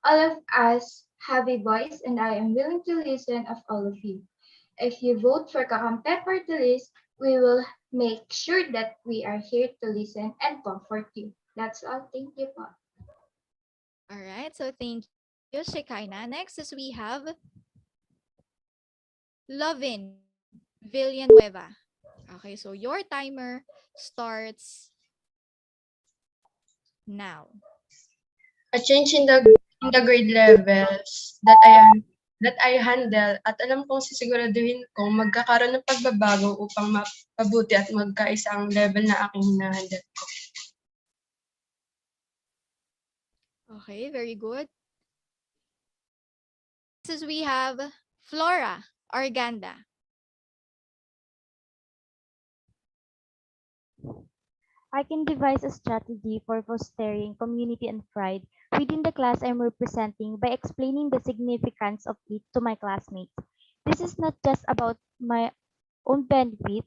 All of us have a voice and I am willing to listen of all of you. If you vote for Kakampe Party List, we will make sure that we are here to listen and comfort you. That's all. Thank you po. All right, so thank you, Shikaina. Next is we have Lovin Villanueva. Okay, so your timer starts now. A change in the grade levels that I handle at alam kong sisiguraduhin kong magkakaroon ng pagbabago upang mapabuti at magkaisa ang level na aking hinahandle ko. Okay, very good. Next is we have Flora Arganda. I can devise a strategy for fostering community and pride within the class I'm representing by explaining the significance of it to my classmates. This is not just about my own benefit.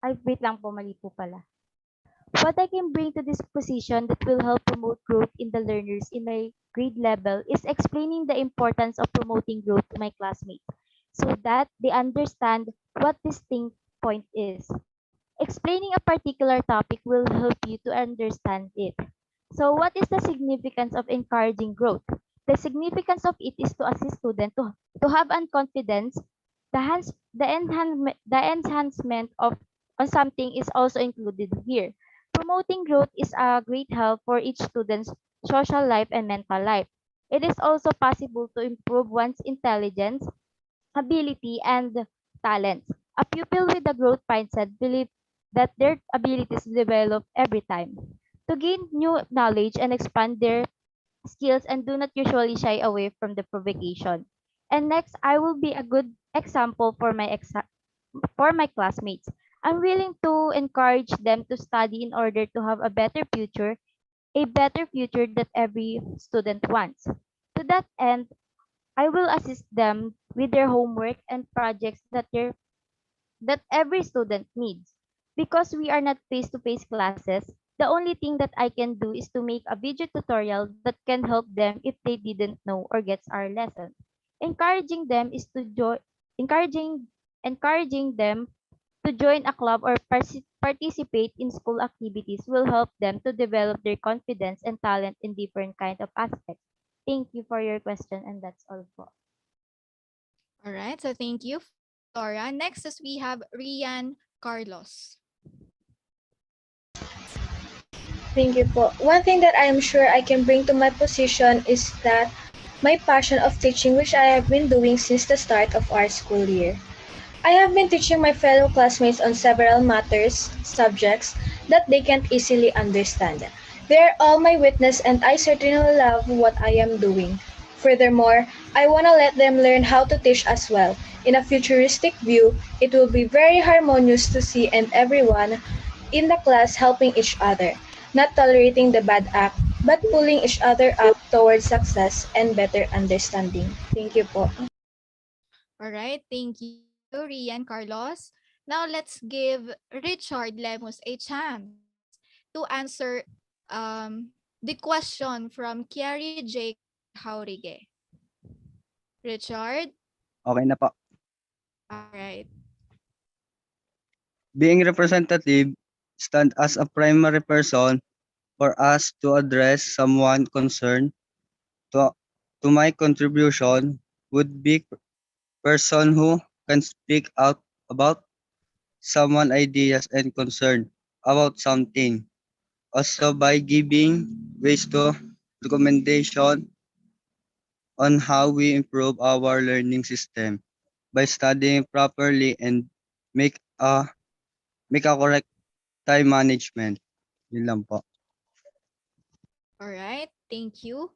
Ay, wait lang po, mali po pala. What I can bring to this position that will help promote growth in the learners in my grade level is explaining the importance of promoting growth to my classmates so that they understand what this thing point is. Explaining a particular topic will help you to understand it. So what is the significance of encouraging growth? The significance of it is to assist students to have an confidence. The enhancement of on something is also included here. Promoting growth is a great help for each student's social life and mental life. It is also possible to improve one's intelligence, ability, and talents. A pupil with a growth mindset believes that their abilities develop every time. To gain new knowledge and expand their skills and do not usually shy away from the provocation. And next, I will be a good example for for my classmates. I'm willing to encourage them to study in order to have a better future that every student wants. To that end, I will assist them with their homework and projects that every student needs. Because we are not face-to-face classes, the only thing that I can do is to make a video tutorial that can help them if they didn't know or gets our lesson. Encouraging them is to encouraging them to join a club or participate in school activities will help them to develop their confidence and talent in different kind of aspects. Thank you for your question and that's all po. All right. So thank you, Flora. Next is we have Rian Carlos. Thank you po. One thing that I am sure I can bring to my position is that my passion of teaching, which I have been doing since the start of our school year. I have been teaching my fellow classmates on several subjects that they can't easily understand. They are all my witness and I certainly love what I am doing. Furthermore, I want to let them learn how to teach as well. In a futuristic view, it will be very harmonious to see and everyone in the class helping each other, not tolerating the bad act, but pulling each other up towards success and better understanding. Thank you po. All right. Thank you, Rian Carlos. Now let's give Richard Lemus a chance to answer the question from Kiari J. Haurige. Richard? Okay na po. All right. Being representative stand as a primary person for us to address someone concerned to, to my contribution would be person who can speak out about someone ideas and concern about something. Also by giving ways to recommendation on how we improve our learning system by studying properly and make a make a correct time management. Yun lang po. All right. Thank you.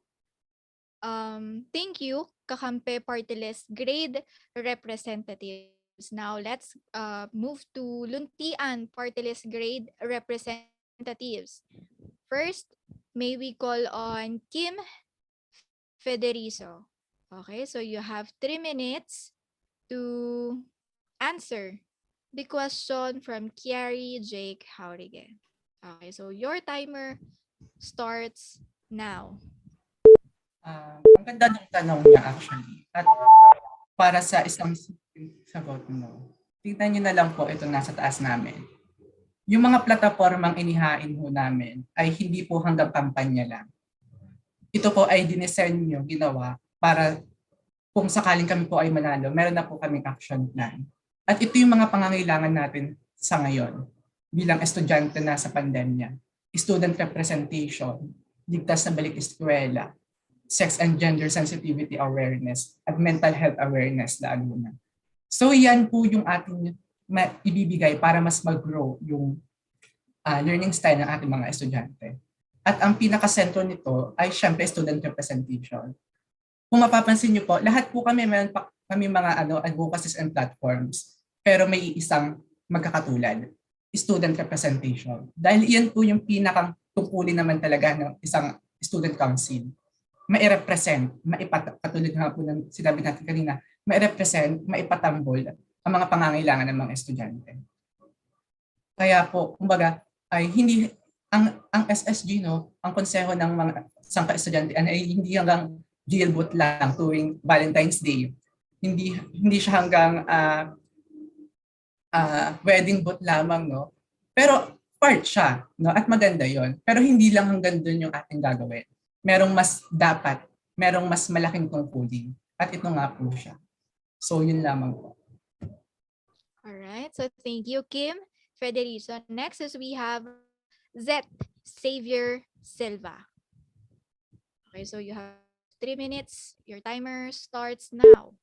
Thank you, Kakampe Party List Grade Representatives. Now let's move to Luntian Party List Grade Representatives. First, may we call on Kim Federizo. Okay, so you have 3 minutes to answer the question from Kiari Jake Haurige. Okay, so your timer starts now. Ang ganda ng tanong niya actually. At para sa isang sagot mo, tingnan niyo na lang po ito nasa taas namin. Yung mga platapormang inihain ho namin ay hindi po hanggang kampanya lang. Ito po ay dinisenyo, ginawa para kung sakaling kami po ay manalo, meron na po kaming action plan. At ito yung mga pangangailangan natin sa ngayon bilang estudyante na sa pandemya. Student representation, ligtas na balik eskwela, sex and gender sensitivity awareness, at mental health awareness lalo na. So yan po yung ating ibibigay para mas mag-grow yung learning style ng ating mga estudyante. At ang pinakasentro nito ay syempre student representation. Kung mapapansin niyo po, lahat po kami meron pa kami mga advocacies and platforms, pero may isang magkakatulad, student representation. Dahil iyan po yung pinakang tungkulin naman talaga ng isang student council. Mai-represent, katulad nga po ng sinabi natin kanina, mai-represent, maipatambol ang mga pangangailangan ng mga estudyante. Kaya po, kumbaga, ay hindi ang SSG, no, ang konseho ng mga sangka-estudyante ay hindi hanggang jailboot lang tuwing Valentine's Day. Hindi siya hanggang wedding boot lamang, no. Pero part siya, no, at maganda 'yon. Pero hindi lang hanggang doon yung ating gagawin. Merong mas malaking tungkulin. At ito nga po siya. So yun lamang po. All right. So thank you, Kim Federizo. Next is we have Zet Xavier Silva. Okay, so you have 3 minutes. Your timer starts now.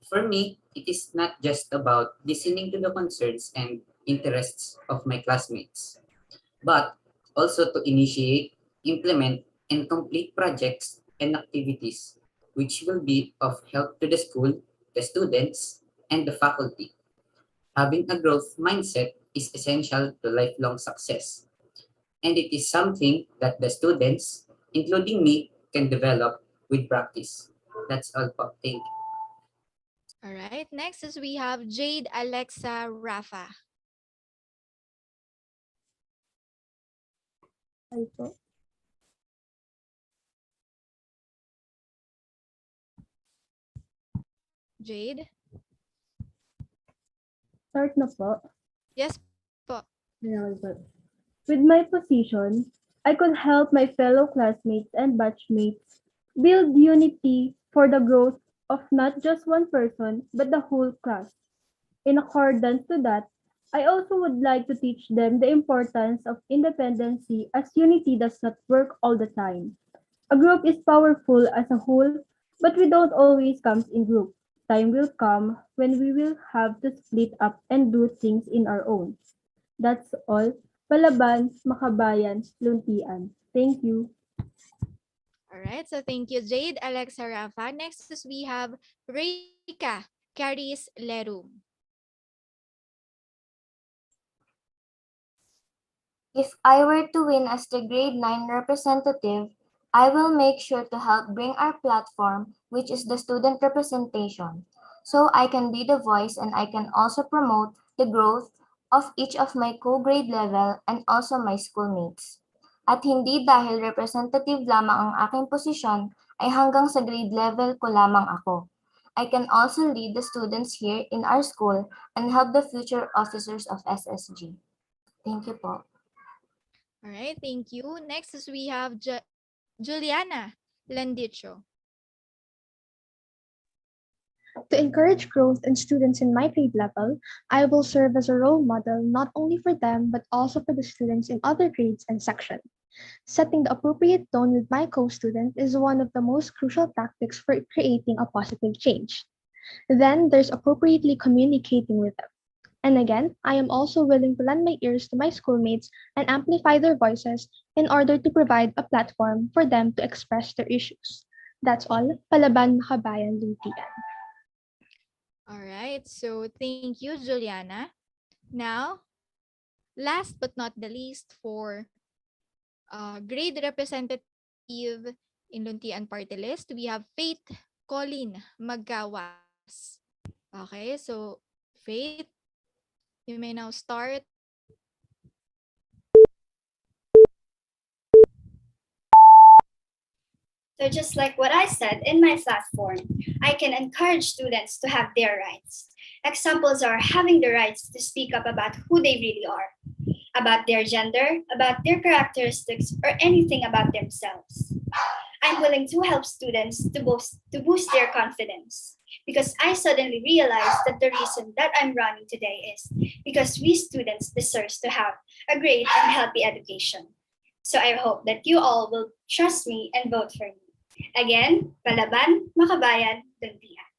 For me, it is not just about listening to the concerns and interests of my classmates, but also to initiate, implement, and complete projects and activities which will be of help to the school, the students, and the faculty. Having a growth mindset is essential to lifelong success, and it is something that the students, including me, can develop with practice. That's all po. Thank you. All right. Next is we have Jade, Alexa, Rafa. Ay po. Jade? Start na po. Yes po. Very good. With my position, I could help my fellow classmates and batchmates build unity for the growth of not just one person, but the whole class. In accordance to that, I also would like to teach them the importance of independency as unity does not work all the time. A group is powerful as a whole, but we don't always come in groups. Time will come when we will have to split up and do things in our own. That's all. Palaban, Makabayan, Luntian. Thank you. All right. So thank you, Jade, Alexa, Rafa. Next is we have Reika, Caris, Lerum. If I were to win as the grade 9 representative, I will make sure to help bring our platform, which is the student representation, so I can be the voice and I can also promote the growth of each of my co-grade level and also my schoolmates. At hindi dahil representative lamang ang aking posisyon ay hanggang sa grade level ko lamang ako. I can also lead the students here in our school and help the future officers of SSG. Thank you po. All right. Thank you. Next is we have Juliana Landicho. To encourage growth in students in my grade level, I will serve as a role model not only for them but also for the students in other grades and sections. Setting the appropriate tone with my co-student is one of the most crucial tactics for creating a positive change. Then there's appropriately communicating with them. And again, I am also willing to lend my ears to my schoolmates and amplify their voices in order to provide a platform for them to express their issues. That's all. Palaban, Makabayan, Luntian. All right. So thank you, Juliana. Now, last but not the least for grade representative in Luntian Party List, we have Faith Colleen Magkawas. Okay, so Faith, you may now start. So just like what I said in my platform, I can encourage students to have their rights. Examples are having the rights to speak up about who they really are, about their gender, about their characteristics, or anything about themselves. I'm willing to help students to boost their confidence because I suddenly realized that the reason that I'm running today is because we students deserve to have a great and healthy education. So I hope that you all will trust me and vote for me. Again, Palaban, Makabayan, Luntian.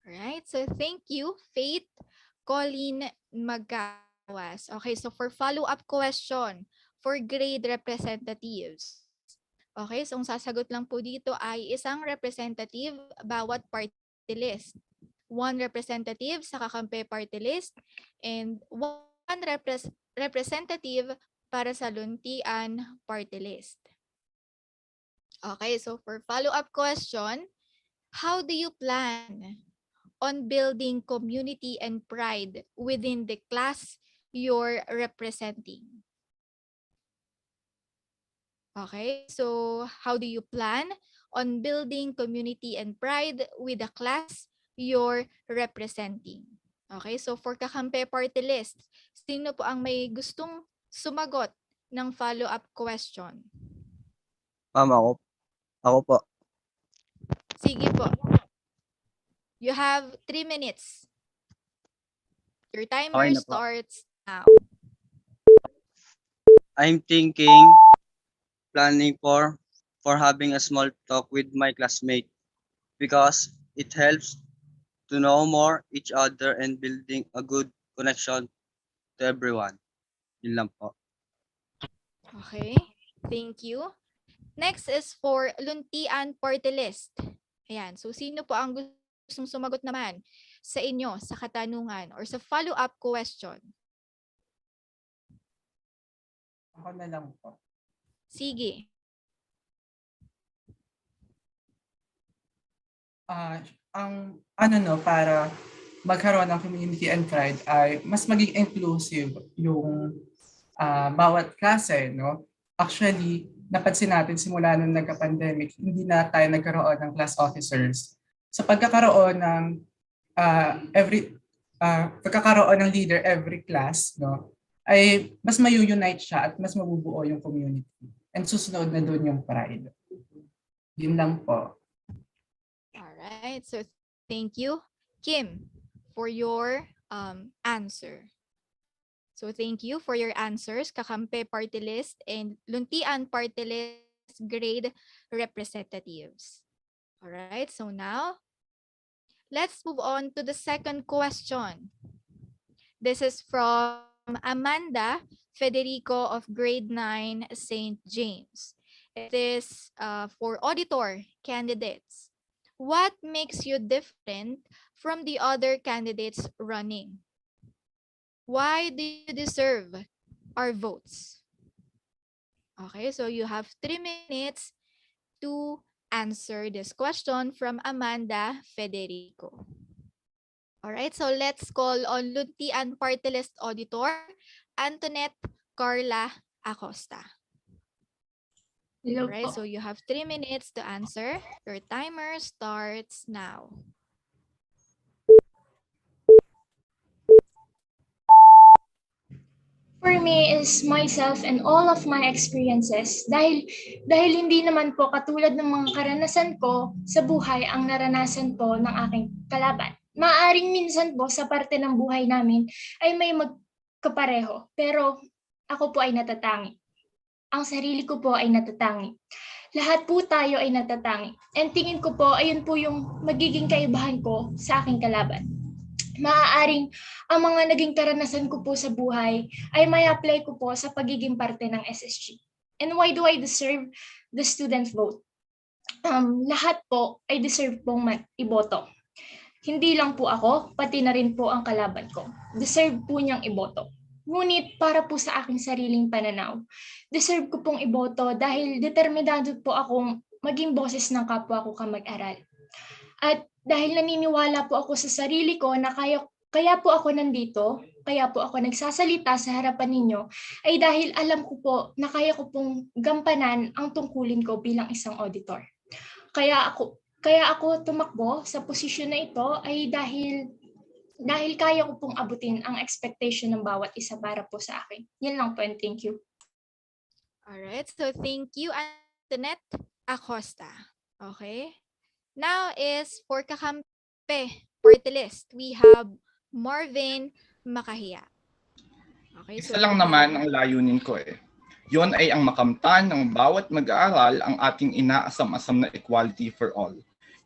All right, so thank you, Faith Colleen Magkawas. Okay, so for follow-up question for grade representatives. Okay, so ang sasagot lang po dito ay isang representative bawat party list. One representative sa kakampi party list and one representative para sa Luntian party list. Okay, so for follow-up question, how do you plan on building community and pride within the class you're representing? Okay, so how do you plan on building community and pride with the class you're representing? Okay, so for kakampi party list, sino po ang may gustong sumagot ng follow-up question? Ako po. Sige po. You have 3 minutes. Your timer Okay na po. starts now. I'm thinking planning for having a small talk with my classmate because it helps to know more each other and building a good connection to everyone. Yun lang po. Okay, thank you. Next is for Luntian Party List. Ayan, so sino po ang gustong sumagot naman sa inyo sa katanungan or sa follow-up question? Ako na lang po. Sige. Ang para magkaroon ng community and pride ay mas maging inclusive yung bawat klase, no? Actually, napansin natin simula nung nagka-pandemic, hindi na tayo nagkaroon ng class officers. Sa pagkakaroon ng pagkakaroon ng leader every class, no? Ay mas mayu-unite siya at mas mabubuo yung community. And susunod na doon yung pride. Yun lang po. Alright, so thank you, Kim, for your answer. So thank you for your answers, Kakampe Party List and Luntian Party List grade representatives. Alright, so now, let's move on to the second question. This is from Amanda Federico of grade 9 St. James. It is for auditor candidates. What makes you different from the other candidates running? Why do you deserve our votes? Okay, so you have 3 minutes to answer this question from Amanda Federico. All right, so let's call on Luntian Party List Auditor, Antoinette Carla Acosta. Hello All right, po. so you have 3 minutes to answer. Your timer starts now. For me is myself and all of my experiences dahil hindi naman po katulad ng mga karanasan ko sa buhay ang naranasan po ng aking kalaban. Maaring minsan po sa parte ng buhay namin ay may magkapareho pero ako po ay natatangi. Ang sarili ko po ay natatangi. Lahat po tayo ay natatangi. And tingin ko po ayun po yung magiging kaibahan ko sa aking kalaban. Maaaring ang mga naging karanasan ko po sa buhay ay may apply ko po sa pagiging parte ng SSG. And why do I deserve the student vote? Lahat po ay deserve pong iboto. Hindi lang po ako, pati na rin po ang kalaban ko. Deserve po niyang iboto. Ngunit para po sa aking sariling pananaw, deserve ko pong iboto dahil determinado po akong maging boses ng kapwa ko kamag-aral. At dahil naniniwala po ako sa sarili ko na kaya po ako nandito, kaya po ako nagsasalita sa harapan ninyo, ay dahil alam ko po na kaya ko pong gampanan ang tungkulin ko bilang isang auditor. Kaya ako tumakbo sa posisyon na ito ay dahil kaya ko pong abutin ang expectation ng bawat isa para po sa akin. Yan lang po and thank you. Alright, so thank you, Antoinette Acosta. Okay. Now is for Kakampe Party List. We have Marvin Makahiya. Okay, Isa lang naman ang layunin ko eh. Yon ay ang makamtan ng bawat mag-aaral ang ating inaasam-asam na equality for all.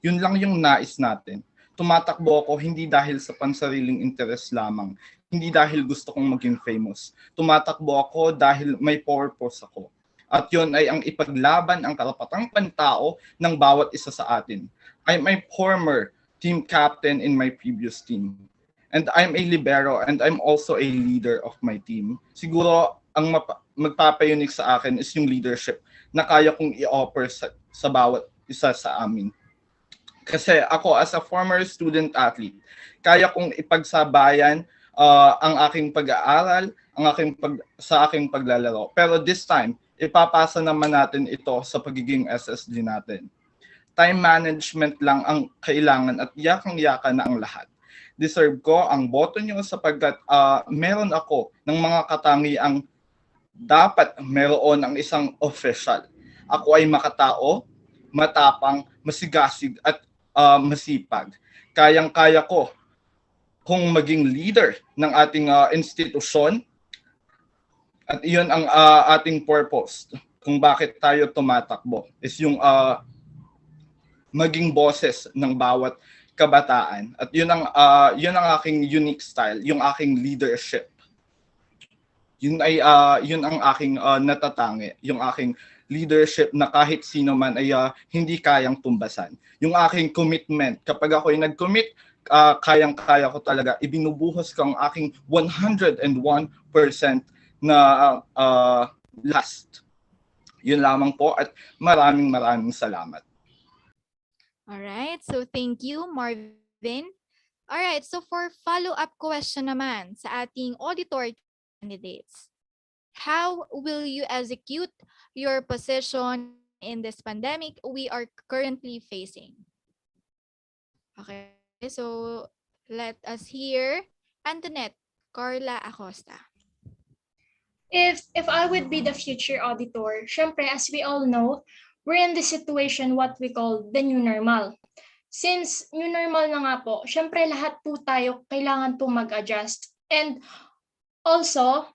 Yun lang yung nais natin. Tumatakbo ako hindi dahil sa pansariling interes lamang, hindi dahil gusto kong maging famous. Tumatakbo ako dahil may purpose ako. At yun ay ang ipaglaban ang karapatang pantao ng bawat isa sa atin. I'm a former team captain in my previous team. And I'm a libero and I'm also a leader of my team. Siguro ang magpapayunik sa akin is yung leadership na kaya kong i-offer sa bawat isa sa amin. Kasi ako as a former student athlete, kaya kong ipagsabayan ang aking pag-aaral, sa aking paglalaro. Pero this time, ipapasa naman natin ito sa pagiging SSG natin. Time management lang ang kailangan at yakang-yaka na ang lahat. Deserve ko ang boto nyo sapagkat meron ako ng mga katangiang dapat meron ang isang official. Ako ay makatao, matapang, masigasig at masipag. Kayang-kaya ko kung maging leader ng ating institusyon at iyon ang ating purpose. kung bakit tayo tumatakbo is yung maging boses ng bawat kabataan. At yun ang aking unique style, yung aking leadership. Yun ang aking natatangi, yung aking leadership na kahit sino man ay hindi kayang tumbasan. Yung aking commitment, kapag ako ay nag-commit, kayang-kaya ko talaga, ibinubuhos ko ang aking 101% na last. Yun lamang po at maraming salamat. Alright, so thank you, Marvin. Alright, so for follow-up question naman sa ating auditor candidates, how will you execute your position in this pandemic we are currently facing? Okay, so let us hear Antoinette Carla Acosta. If I would be the future auditor, syempre, as we all know, we're in this situation what we call the new normal. Since new normal na nga po, syempre lahat po tayo kailangan po mag-adjust. And also,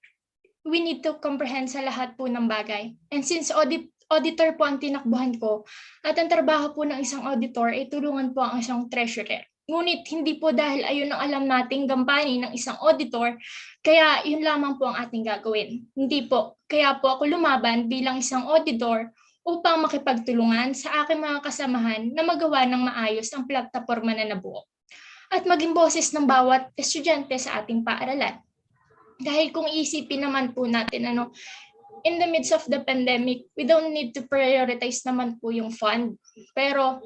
we need to comprehend sa lahat po ng bagay. And since auditor po ang tinakbuhan ko, at ang trabaho po ng isang auditor ay tulungan po ang isang treasurer. Ngunit hindi po dahil ayun ang alam nating gampanin ng isang auditor, kaya yun lamang po ang ating gagawin. Hindi po. Kaya po ako lumaban bilang isang auditor upang makipagtulungan sa aking mga kasamahan na magawa ng maayos ang plataporma na nabuo. At maging boses ng bawat estudyante sa ating paaralan. Dahil kung isipin naman po natin, in the midst of the pandemic, we don't need to prioritize naman po yung fund. Pero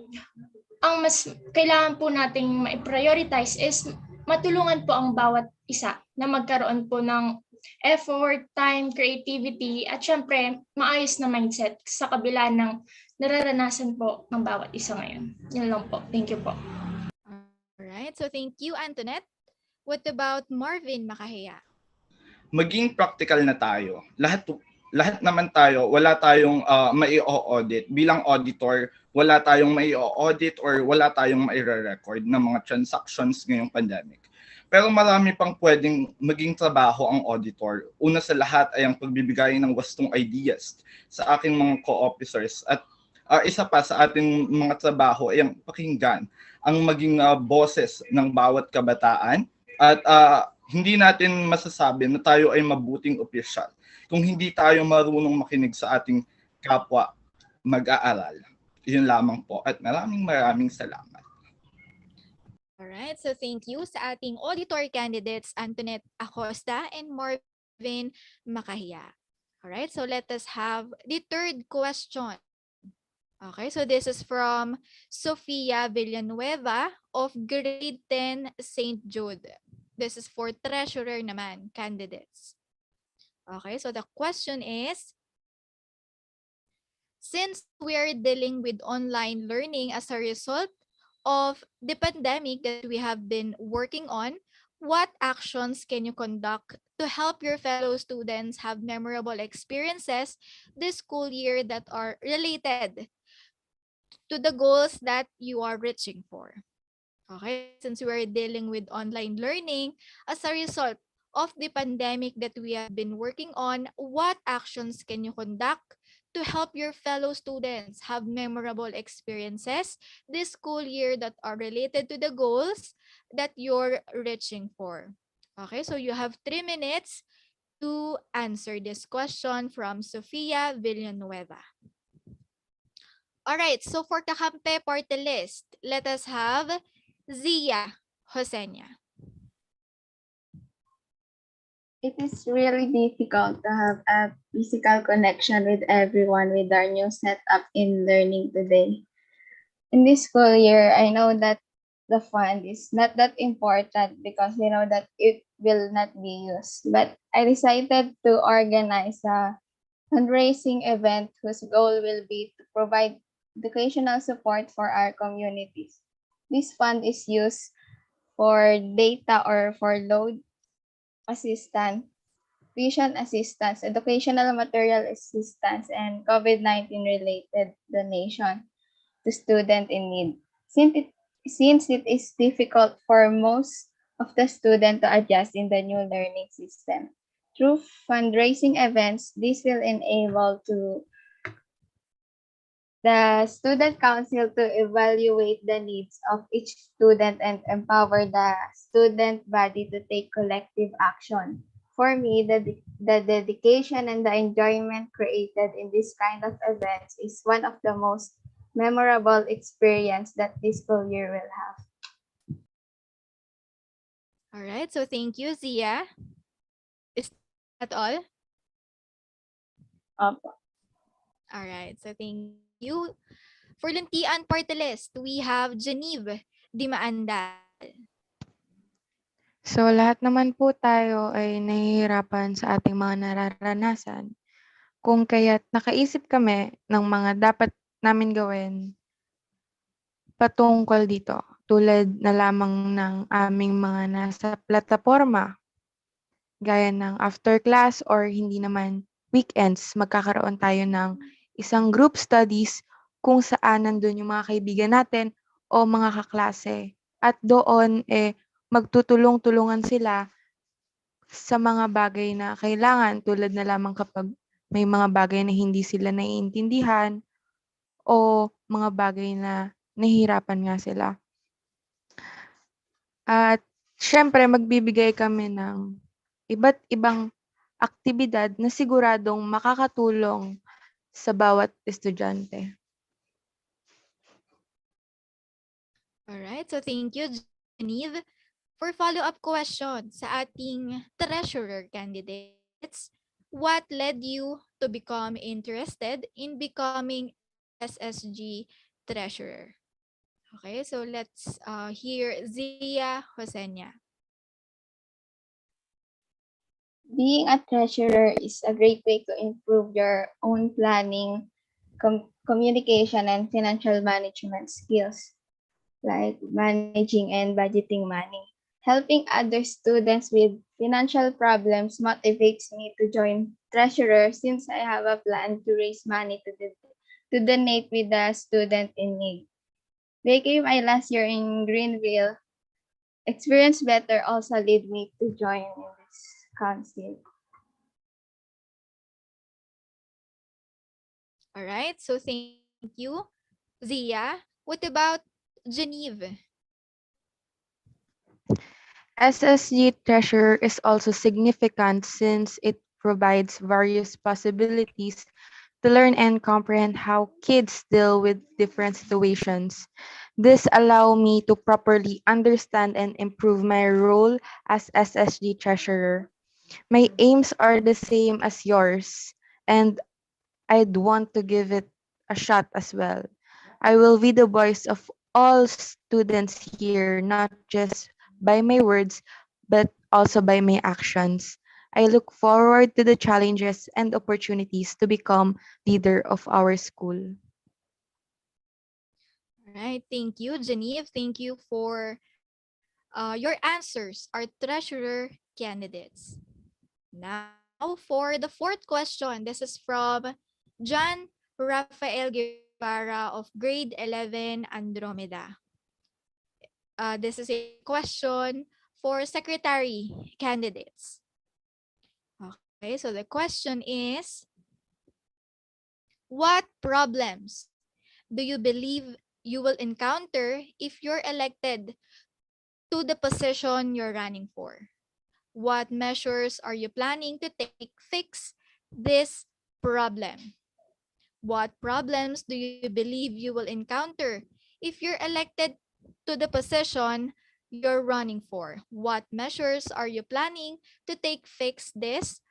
ang mas kailangan po nating ma-prioritize is matulungan po ang bawat isa na magkaroon po ng effort, time, creativity, at syempre, maayos na mindset sa kabila ng nararanasan po ng bawat isa ngayon. Yan lang po. Thank you po. Alright, so thank you, Antoinette. What about Marvin Makahiya? Maging practical na tayo. Lahat naman tayo, wala tayong mai-audit. Bilang auditor, wala tayong mai-audit or wala tayong mai-record ng mga transactions ngayong pandemic. Pero marami pang pwedeng maging trabaho ang auditor. Una sa lahat ay ang pagbibigay ng wastong ideas sa aking mga co-officers. At isa pa sa ating mga trabaho ay ang pakinggan, ang maging boses ng bawat kabataan. At hindi natin masasabi na tayo ay mabuting opisyal kung hindi tayo marunong makinig sa ating kapwa mag-aaral. Yun lamang po at maraming salamat. Alright, so thank you sa ating auditor candidates Antoinette Acosta and Marvin Makahiya. Alright, so let us have the third question. Okay, so this is from Sofia Villanueva of grade 10 St. Jude. This is for treasurer naman, candidates. Okay, so the question is, since we are dealing with online learning as a result of the pandemic that we have been working on, what actions can you conduct to help your fellow students have memorable experiences this school year that are related to the goals that you are reaching for? Okay, since we are dealing with online learning as a result of the pandemic that we have been working on, what actions can you conduct to help your fellow students have memorable experiences this school year that are related to the goals that you're reaching for? Okay, so you have 3 minutes to answer this question from Sofia Villanueva. All right, so for Kakampe party list, let us have Zia Hosenia. It is really difficult to have a physical connection with everyone with our new setup in learning today. In this school year, I know that the fund is not that important because we know that it will not be used. But I decided to organize a fundraising event whose goal will be to provide educational support for our communities. This fund is used for data or for load assistance, tuition assistance, educational material assistance, and COVID-19 related donation to students in need. Since it is difficult for most of the students to adjust in the new learning system. Through fundraising events, this will enable to the student council to evaluate the needs of each student and empower the student body to take collective action. For me, the dedication and the enjoyment created in this kind of events is one of the most memorable experience that this school year will have. All right, so thank you, Zia. Is that all? All right, so thank you. For Luntian Party List, we have Genevieve Dimaandal. So lahat naman po tayo ay nahihirapan sa ating mga nararanasan. Kung kaya't nakaisip kami ng mga dapat namin gawin patungkol dito, tulad na lamang ng aming mga nasa plataforma, gaya ng after class or hindi naman weekends, magkakaroon tayo ng isang group studies kung saan nandun yung mga kaibigan natin o mga kaklase. At doon magtutulong-tulungan sila sa mga bagay na kailangan, tulad na lamang kapag may mga bagay na hindi sila naiintindihan o mga bagay na nahihirapan nga sila. At syempre magbibigay kami ng iba't ibang aktibidad na siguradong makakatulong sa bawat estudyante. All right, so thank you, Genevieve. For follow-up question sa ating treasurer candidates, what led you to become interested in becoming SSG treasurer? Okay, so let's hear Zia Hosenia. Being a treasurer is a great way to improve your own planning, communication, and financial management skills, like managing and budgeting money. Helping other students with financial problems motivates me to join treasurer since I have a plan to raise money to donate with the student in need. Making my last year in Greenville experience better also lead me to join in this council. All right, so thank you, Zia. What about Genevieve? SSG Treasure is also significant since it provides various possibilities to learn and comprehend how kids deal with different situations. This allows me to properly understand and improve my role as SSG Treasurer. My aims are the same as yours, and I'd want to give it a shot as well. I will be the voice of all students here, not just by my words, but also by my actions. I look forward to the challenges and opportunities to become leader of our school. All right, thank you, Genevieve. Thank you for your answers, our treasurer candidates. Now, for the fourth question, this is from John Rafael Guevara of grade 11 Andromeda. This is a question for secretary candidates. Okay, so the question is, what problems do you believe you will encounter if you're elected to the position you're running for? What measures are you planning to take fix this problem? What problems do you believe you will encounter if you're elected to the position you're running for? What measures are you planning to take fix this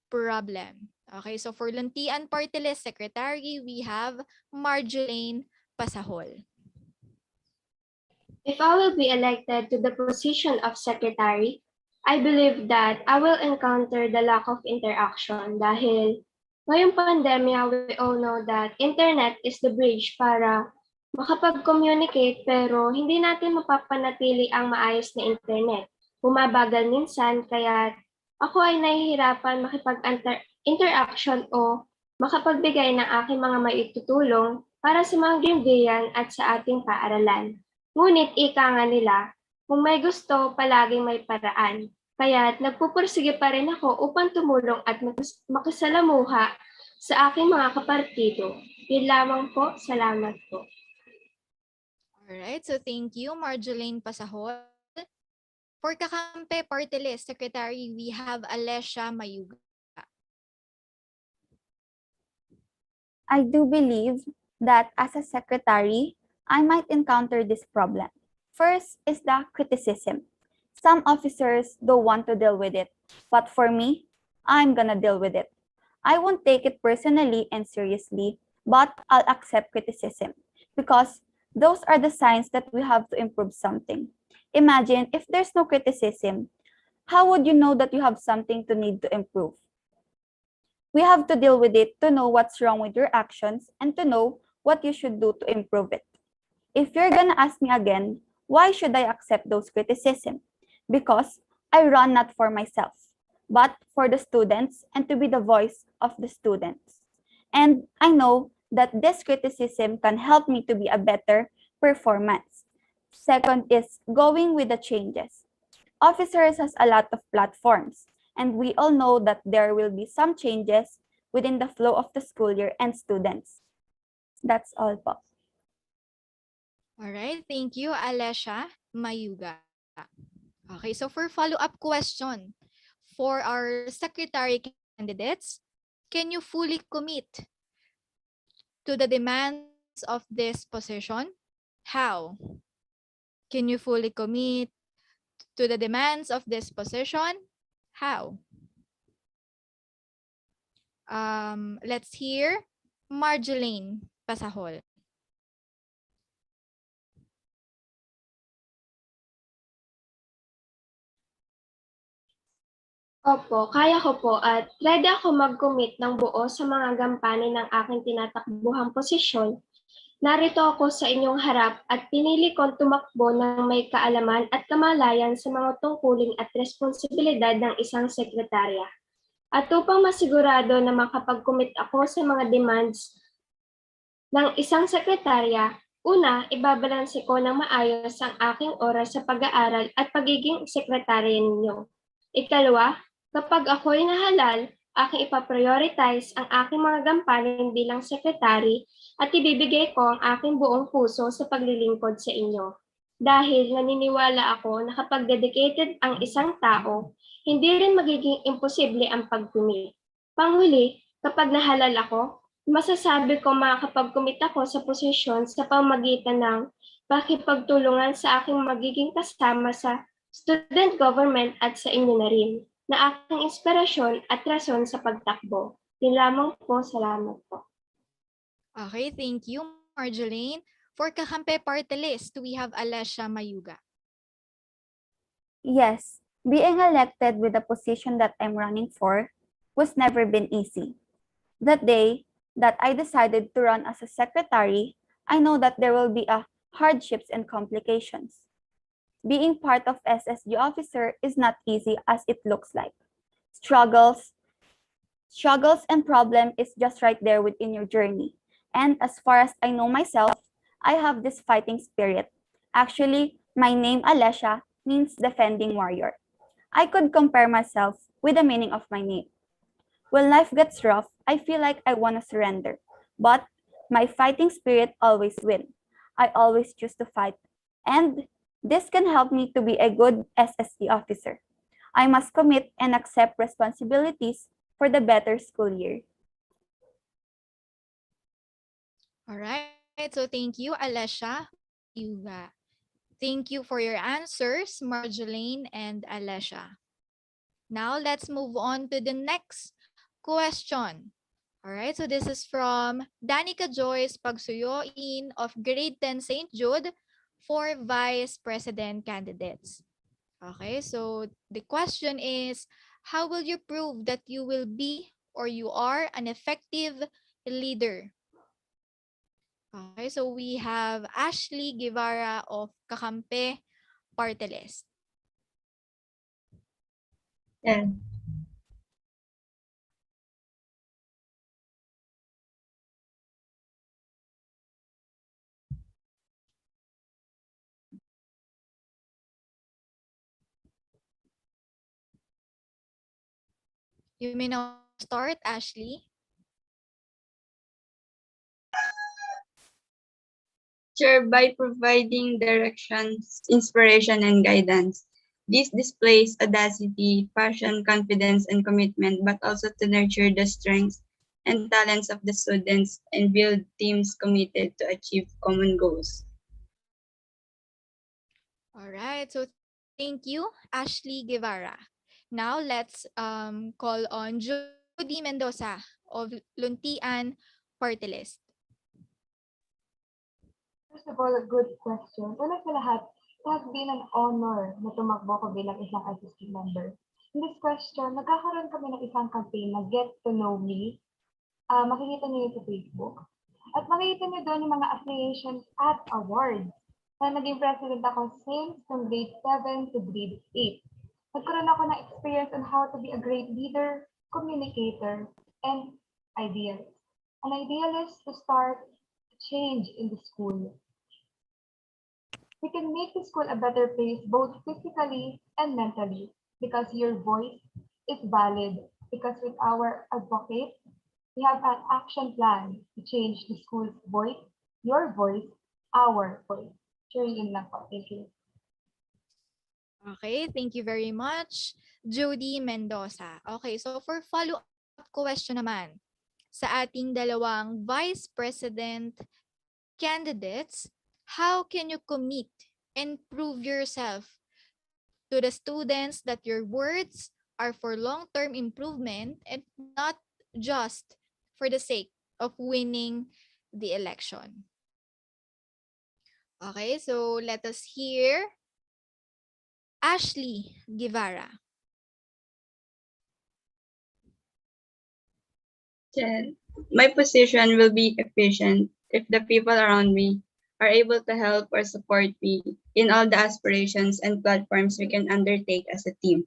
problem? Okay, so for Luntian Party List Secretary, we have Marjolaine Pasahol. If I will be elected to the position of secretary, I believe that I will encounter the lack of interaction dahil ngayong pandemya, we all know that internet is the bridge para makapag-communicate pero hindi natin mapapanatili ang maayos na internet. Bumabagal minsan kaya ako ay nahihirapan makipag-interaction o makapagbigay ng aking mga maitutulong para sa mga Greenvillian at sa ating paaralan. Ngunit ika nga nila, kung may gusto, palaging may paraan. Kaya nagpupursige pa rin ako upang tumulong at makisalamuha sa aking mga kapartido. Yun lamang po. Salamat po. Alright, so thank you, Marjolaine Pasahol. For Kakampe Party List Secretary, we have Alessia Mayuga. I do believe that as a secretary, I might encounter this problem. First is the criticism. Some officers don't want to deal with it, but for me, I'm gonna deal with it. I won't take it personally and seriously, but I'll accept criticism because those are the signs that we have to improve something. Imagine if there's no criticism, how would you know that you have something to need to improve? We have to deal with it to know what's wrong with your actions and to know what you should do to improve it. If you're gonna ask me again, why should I accept those criticism? Because I run not for myself, but for the students and to be the voice of the students. And I know that this criticism can help me to be a better performance. Second is going with the changes. Officers has a lot of platforms, and we all know that there will be some changes within the flow of the school year and students. That's all po. Alright, thank you, Alessia Mayuga. Okay, so for follow-up question, for our secretary candidates, can you fully commit to the demands of this position? How? Can you fully commit to the demands of this position? How? Let's hear Marjolaine Pasahol. Opo, kaya ko po at ready ako mag-commit ng buo sa mga gampanin ng aking tinatakbuhang posisyon. Narito ako sa inyong harap at pinili kong tumakbo ng may kaalaman at kamalayan sa mga tungkulin at responsibilidad ng isang sekretarya. At upang masigurado na makapag-commit ako sa mga demands ng isang sekretarya, una, ibabalanse ko ng maayos ang aking oras sa pag-aaral at pagiging sekretarya ninyo. Ikalawa, kapag ako'y nahalal, aking ipaprioritize ang aking mga gampanin bilang sekretary at ibibigay ko ang aking buong puso sa paglilingkod sa inyo. Dahil naniniwala ako na kapag dedicated ang isang tao, hindi rin magiging imposible ang pag-commit. Panghuli, kapag nahalal ako, masasabi ko makakapag-commit ako sa posisyon sa pamamagitan ng pakipagtulungan sa aking magiging kasama sa student government at sa inyo na rin, na aking inspirasyon at rason sa pagtakbo. Yun lamang po, salamat po. Okay, thank you, Marjolaine. For Kakampe Party List, we have Alessia Mayuga. Yes, being elected with the position that I'm running for was never been easy. That day that I decided to run as a secretary, I know that there will be hardships and complications. Being part of SSG officer is not easy as it looks like. Struggles and problem is just right there within your journey. And as far as I know myself, I have this fighting spirit. Actually, my name Alessia means defending warrior. I could compare myself with the meaning of my name. When life gets rough, I feel like I want to surrender. But my fighting spirit always wins. I always choose to fight. And this can help me to be a good SSD officer. I must commit and accept responsibilities for the better school year. All right, so thank you, Alessia Mayuga. Thank you for your answers, Marjolaine and Alessia. Now let's move on to the next question. All right, so this is from Danica Joyce Pagsuyoin of Grade 10 St. Jude for Vice President candidates. Okay, so the question is, how will you prove that you will be or you are an effective leader? Okay, so we have Ashley Guevara of Kakampe Party List. Yan. You may now start, Ashley. Share by providing directions, inspiration, and guidance. This displays audacity, passion, confidence, and commitment, but also to nurture the strengths and talents of the students and build teams committed to achieve common goals. All right. So thank you, Ashley Guevara. Now let's call on Jody Mendoza of Luntian Party List. First of all, a good question. Una sa lahat, it has been an honor na tumakbo ko bilang isang SSG member. In this question, nagkakaroon kami ng isang campaign na Get to Know Me. Makikita niyo yun sa Facebook. At makikita niyo doon yung mga affiliations at awards. Na naging president ako since from grade 7 to grade 8. Nagkaroon ako ng experience on how to be a great leader, communicator, and idealist. An idealist to start change in the school. We can make the school a better place both physically and mentally because your voice is valid. Because with our advocate, we have an action plan to change the school's voice, your voice, our voice. Sure, yun lang po. Thank you. Okay, thank you very much, Jody Mendoza. Okay, so for follow-up question naman, sa ating dalawang Vice President candidates, how can you commit and prove yourself to the students that your words are for long-term improvement and not just for the sake of winning the election? Okay, so let us hear Ashley Guevara. My position will be efficient if the people around me are able to help or support me in all the aspirations and platforms we can undertake as a team.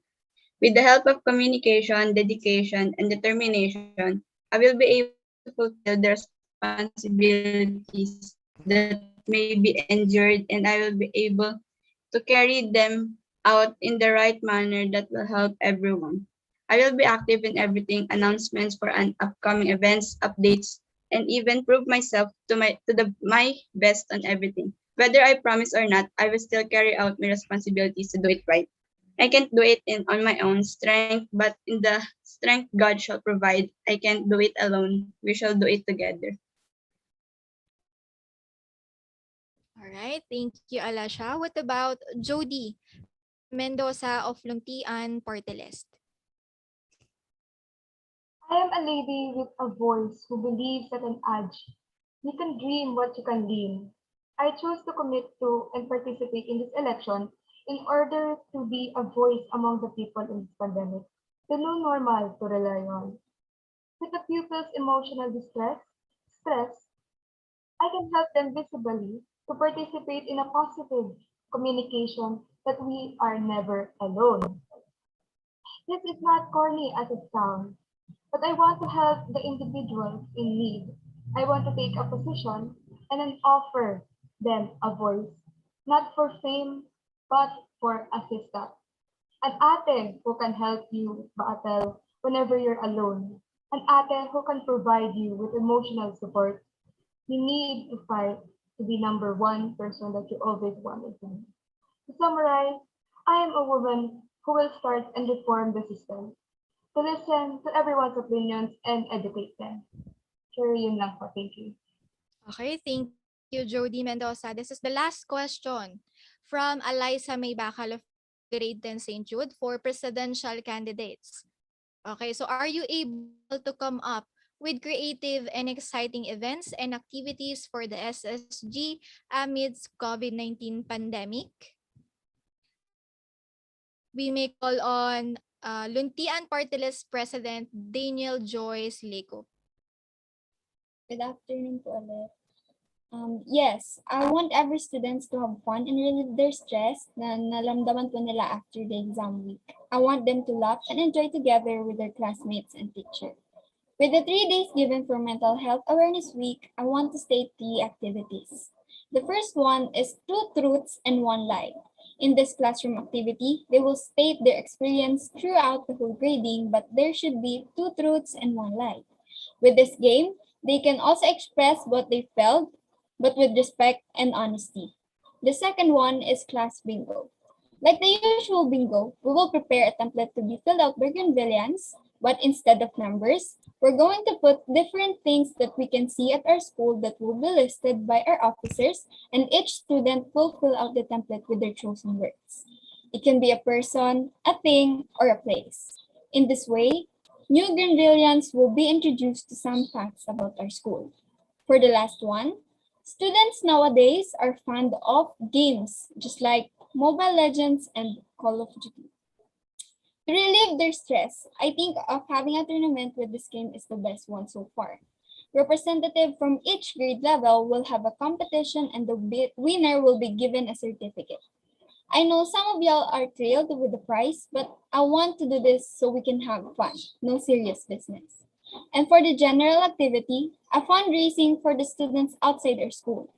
With the help of communication, dedication, and determination, I will be able to fulfill the responsibilities that may be endured, and I will be able to carry them out in the right manner that will help everyone. I will be active in everything, announcements for an upcoming events, updates, and even prove myself to my best on everything. Whether I promise or not, I will still carry out my responsibilities to do it right. I can't do it on my own strength, but in the strength God shall provide. I can't do it alone. We shall do it together. All right, thank you, Alasha. What about Jody Mendoza of Luntian Party List? I am a lady with a voice who believes that an age, you can dream what you can dream. I chose to commit to and participate in this election in order to be a voice among the people in this pandemic, the new normal to rely on. With the pupils' emotional stress, I can help them visibly to participate in a positive communication that we are never alone. This is not corny as it sounds, but I want to help the individuals in need. I want to take a position and then offer them a voice, not for fame, but for assistance. An ate who can help you battle whenever you're alone. An ate who can provide you with emotional support. You need to fight to be number one person that you always wanted to be. To summarize, I am a woman who will start and reform the system, to listen to everyone's opinions and educate them. Sure, yun lang po. Thank you. Okay, thank you, Jody Mendoza. This is the last question from Eliza Maybakal of Grade 10 St. Jude for presidential candidates. Okay, so are you able to come up with creative and exciting events and activities for the SSG amidst COVID-19 pandemic? We may call on Luntian Party List President Daniel Joyce Leco. Good afternoon po ulit. Yes, I want every students to have fun and relieve their stress na nalamdaman po nila after the exam week. I want them to laugh and enjoy together with their classmates and teacher. With the 3 days given for Mental Health Awareness Week, I want to state 3 activities. The first one is 2 truths and 1 lie. In this classroom activity, they will state their experience throughout the whole grading, but there should be 2 truths and 1 lie. With this game, they can also express what they felt but with respect and honesty. The second one is class bingo. Like the usual bingo, we will prepare a template to be filled out by Granvillians, but instead of numbers, we're going to put different things that we can see at our school that will be listed by our officers, and each student will fill out the template with their chosen words. It can be a person, a thing, or a place. In this way, new Granvillians will be introduced to some facts about our school. For the last one, students nowadays are fond of games, just like Mobile Legends and Call of Duty. To relieve their stress, I think of having a tournament with this game is the best one so far. Representative from each grade level will have a competition and the winner will be given a certificate. I know some of y'all are thrilled with the prize, but I want to do this so we can have fun, no serious business. And for the general activity, a fundraising for the students outside our school.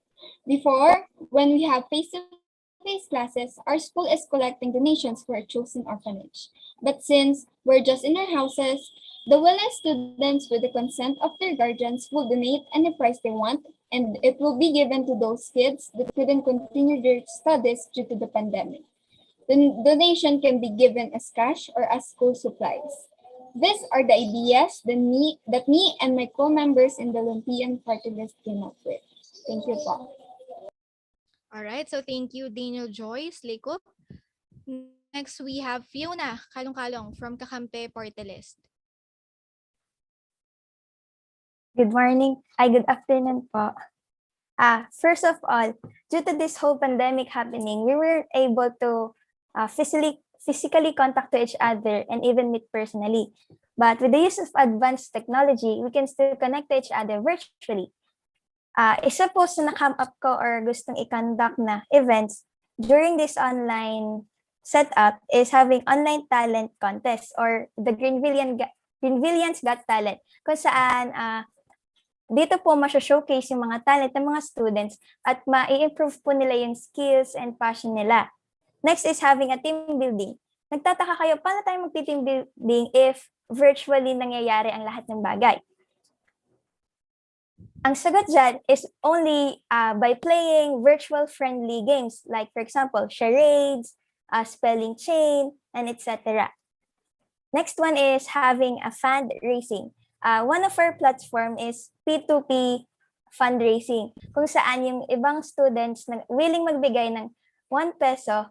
Before, when we have face-to-face classes, our school is collecting donations for a chosen orphanage. But since we're just in our houses, the willing students with the consent of their guardians will donate any price they want, and it will be given to those kids that couldn't continue their studies due to the pandemic. The donation can be given as cash or as school supplies. These are the ideas that me and my co-members in the Olympian Party List came up with. Thank you, Paul. All right, so thank you, Daniel Joyce, Lekop. Next, we have Fiona Kalong-Kalong from Kakampe Party List. Good morning. Good afternoon po. First of all, due to this whole pandemic happening, we were able to physically contact to each other and even meet personally. But with the use of advanced technology, we can still connect to each other virtually. Isa po sa na-come up ko or gustong i-conduct na events during this online setup is having online talent contest or the Greenvillians Got Talent, kung saan dito po showcase yung mga talent ng mga students at ma-improve po nila yung skills and passion nila. Next is having a team building. Nagtataka kayo, paano tayo magti-team building if virtually nangyayari ang lahat ng bagay? Ang sagot dyan is only by playing virtual-friendly games like, for example, charades, spelling chain, and etc. Next one is having a fundraising. One of our platform is P2P fundraising, kung saan yung ibang students na willing magbigay ng 1 peso,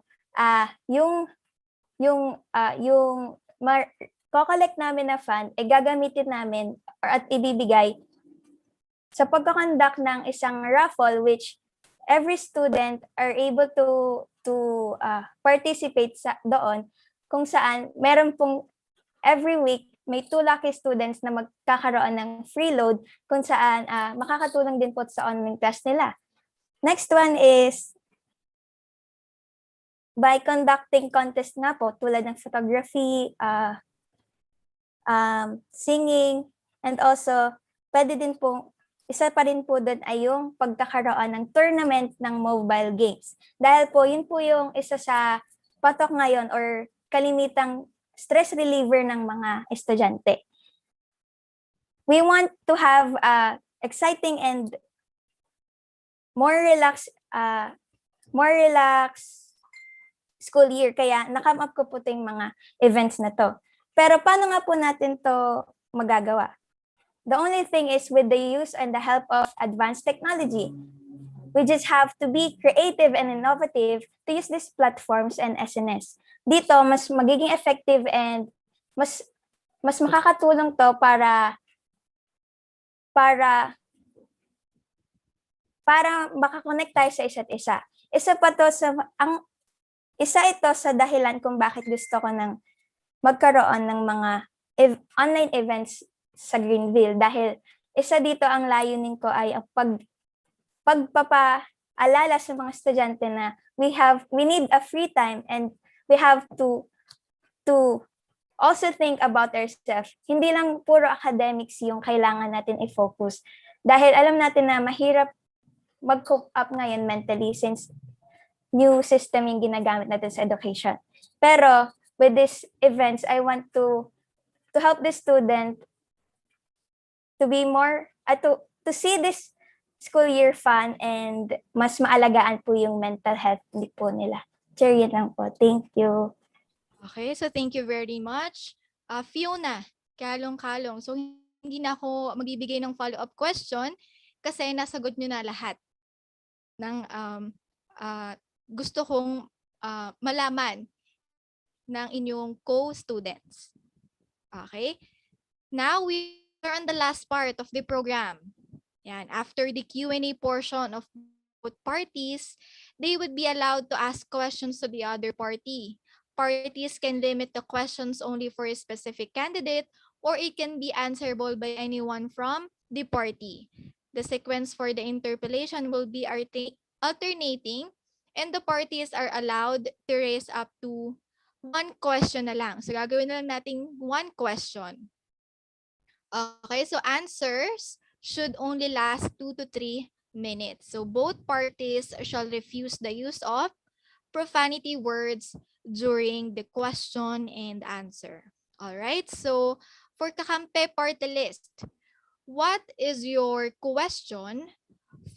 kokolekt namin na fund, gagamitin namin at ibibigay sa pagkakonduct ng isang raffle which every student are able to participate doon, kung saan meron pong every week may 2 lucky students na magkakaroon ng free load kung saan makakatulong din po sa online class nila. Next one is by conducting contest nga po tulad ng photography, singing, and also pwede din po isa pa rin po doon ay yung pagkakaroon ng tournament ng mobile games. Dahil po, yun po yung isa sa patok ngayon or kalimitang stress reliever ng mga estudyante. We want to have exciting and more relaxed school year. Kaya nakam up ko po yung mga events na to. Pero paano nga po natin to magagawa? The only thing is with the use and the help of advanced technology. We just have to be creative and innovative to use these platforms and SNS. Dito, mas magiging effective and mas makakatulong to para makakonect tayo sa isa't isa. Isa ito sa dahilan kung bakit gusto ko ng magkaroon ng mga online events sa Greenville, dahil isa dito ang layunin ko ay ang pagpapaalala sa mga estudyante na we need a free time and we have to also think about ourselves. Hindi lang puro academics yung kailangan natin i-focus, dahil alam natin na mahirap mag-cope up ngayon mentally since new system yung ginagamit natin sa education. Pero with these events, I want to help the student to be more to see this school year fun and mas maalagaan po yung mental health po nila. Sure, yun lang po. Thank you. Okay, so thank you very much. Fiona, kalong-kalong. So hindi na ako magbibigay ng follow-up question kasi nasagot nyo na lahat ng gusto kong malaman ng inyong co-students. Okay? Now we are on the last part of the program. Yan, after the Q&A portion of both parties, they would be allowed to ask questions to the other party. Parties can limit the questions only for a specific candidate or it can be answerable by anyone from the party. The sequence for the interpellation will be alternating and the parties are allowed to raise up to one question na lang. So gagawin na lang natin one question. Okay, so answers should only last 2 to 3 minutes. So both parties shall refuse the use of profanity words during the question and answer. All right, so for Kakampe Party List, what is your question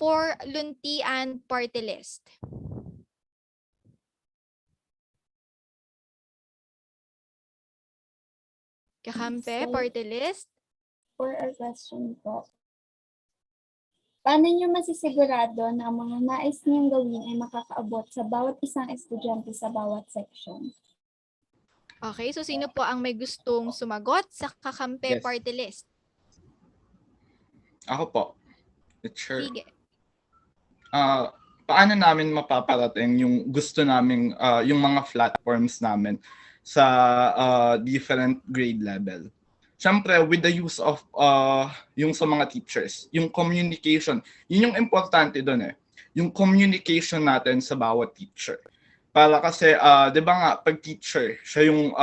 for Luntian Party List? Kakampe Party List? For a question po, paano niyo masisigurado na ang mga nais niyong gawin ay makakaabot sa bawat isang estudyante sa bawat section? Okay, so sino po ang may gustong sumagot sa Kakampe Yes. Party List? Ako po. Sure. Sige. Paano namin mapaparating yung gusto naming, yung mga platforms namin sa different grade level? Siyempre, with the use of yung sa mga teachers, yung communication, yun yung importante doon eh. Yung communication natin sa bawat teacher. Para kasi, di ba nga, pag teacher, siya yung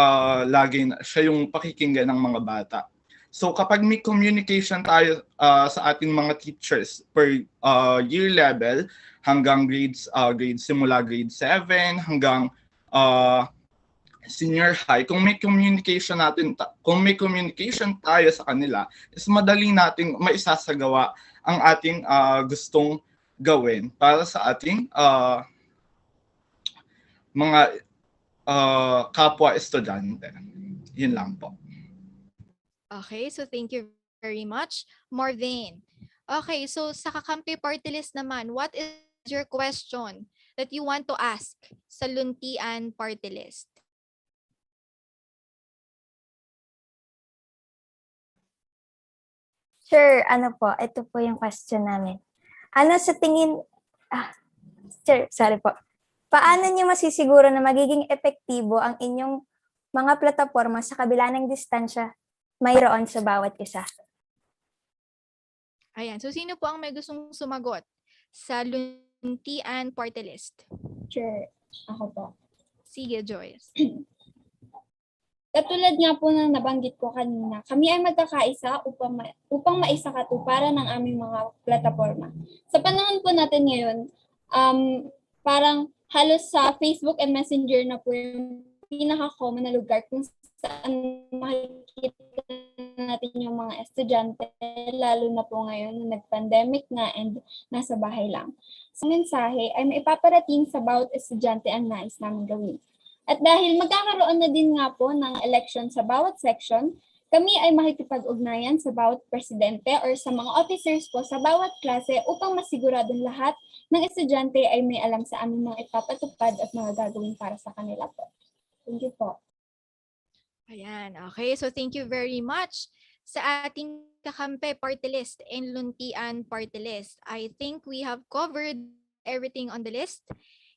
siya yung pakikinggan ng mga bata. So kapag may communication tayo sa ating mga teachers per year level hanggang grades simula grade 7 hanggang senior high, kung may communication tayo sa kanila, is madali nating maisasagawa ang ating gustong gawin para sa ating mga kapwa estudyante. Yun lang po. Okay, so thank you very much, Marvin. Okay, so sa Kakampi Party List naman, what is your question that you want to ask sa Luntian Party List? Sure, ano po, ito po yung question namin. Ano sa tingin, sorry po. Paano niyo masisiguro na magiging epektibo ang inyong mga plataforma sa kabila ng distansya mayroon sa bawat isa? Ayan, so sino po ang may gustong sumagot sa Luntian Party List? Sure, ako po. Sige, Joyce. Katulad nga po ng nabanggit ko kanina, kami ay magkakaisa upang maisakatuparan ng aming mga plataforma. Sa panahon po natin ngayon, parang halos sa Facebook and Messenger na po yung pinaka-common na lugar kung saan makikita natin yung mga estudyante, lalo na po ngayon na nag-pandemic na and nasa bahay lang. Sa mensahe ay maipaparating sa bawat estudyante ang nais namin gawin. At dahil magkakaroon na din nga po ng election sa bawat section, kami ay makikipag-ugnayan sa bawat presidente or sa mga officers po sa bawat klase upang masiguradong lahat ng estudyante ay may alam sa aming mga ipapatupad at mga gagawin para sa kanila po. Thank you po. Ayan, okay. So thank you very much sa ating Kakampe Party List and Luntian Party List. I think we have covered everything on the list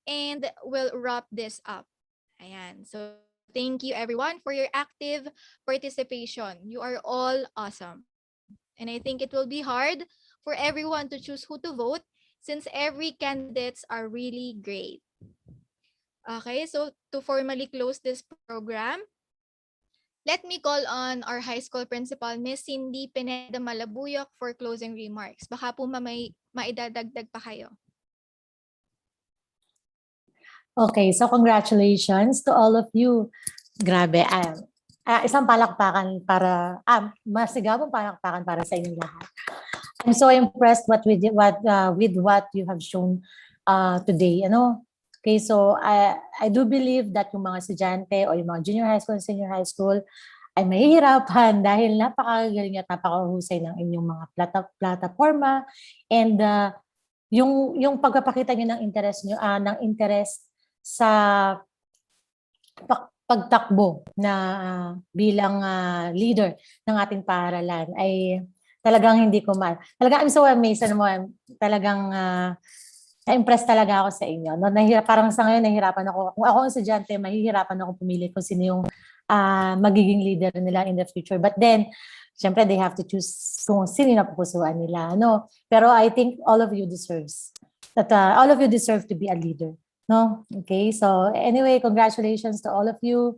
and we'll wrap this up. Ayan, so thank you everyone for your active participation. You are all awesome. And I think it will be hard for everyone to choose who to vote since every candidates are really great. Okay, so to formally close this program, let me call on our high school principal, Miss Cindy Pineda Malabuyok, for closing remarks. Baka po may maidadagdag pa kayo. Okay, so congratulations to all of you. Grabe, isang palakpakan para, masigabong palakpakan para sa inyong lahat. I'm so impressed with what you have shown today. Ano? Okay, so I do believe that yung mga estudyante o yung mga junior high school and senior high school ay mahihirapan dahil napakagaling at napakahusay ng inyong mga plataforma and yung pagpapakita niyo ng interest sa pagtakbo na bilang leader ng ating paaralan ay talagang hindi ko talagang I'm so amazed mo, talagang na-impress talaga ako sa inyo. No, parang sa ngayon nahihirapan ako. Kung ako ang estudyante, mahihirapan ako pumili kung sino yung magiging leader nila in the future. But then, syempre they have to choose kung sino na pupusuan nila. No? Pero I think all of you deserve to be a leader. No? Okay, so anyway, congratulations to all of you.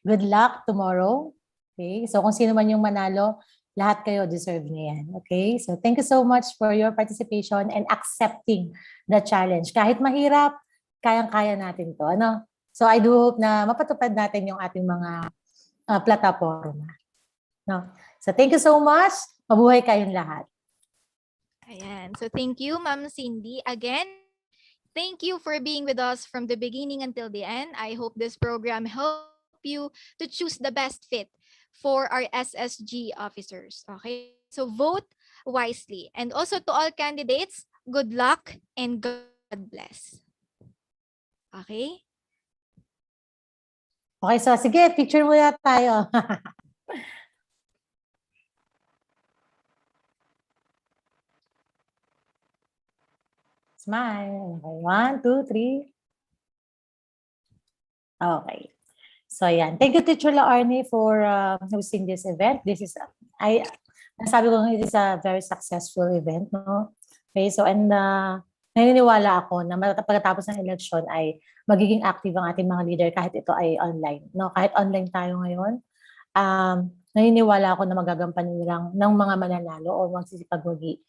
Good luck tomorrow. Okay, so kung sino man yung manalo, lahat kayo deserve niya yan. Okay, so thank you so much for your participation and accepting the challenge. Kahit mahirap, kayang-kaya natin to. Ano? So I do hope na mapatupad natin yung ating mga plataforma. No? So thank you so much. Mabuhay kayong lahat. Ayan. So thank you, Ma'am Cindy. Again, thank you for being with us from the beginning until the end. I hope this program helped you to choose the best fit for our SSG officers. Okay? So vote wisely. And also to all candidates, good luck and God bless. Okay? Okay, so sige, picture muna tayo. Smile. Okay, 1, 2, 3. Okay. So, yan. Thank you, Teacher Laarne, for hosting this event. Sabi ko, it is a very successful event, no? Okay, so, and naniniwala ako na pagkatapos ng election ay magiging active ang ating mga leader kahit ito ay online, no? Kahit online tayo ngayon, naniniwala ako na magagampanan nilang ng mga mananalo o magsisipagwagi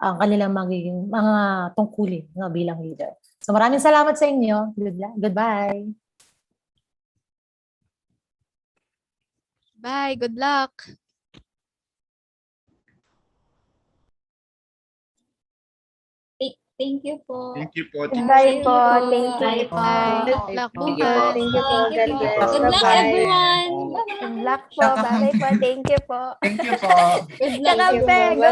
ang kanilang magiging mga tungkulin, no, bilang leader. So, maraming salamat sa inyo. Goodbye. Bye. Good luck. Thank you po. Thank you po. Bye po. Thank you. Bye. Good luck Thank you po. bukas. Thank you po. God bless. Good luck, Bye-bye. everyone. Good luck po. Bye-bye po. Thank you po. Thank you po. Good luck, Kakampe, everyone. go!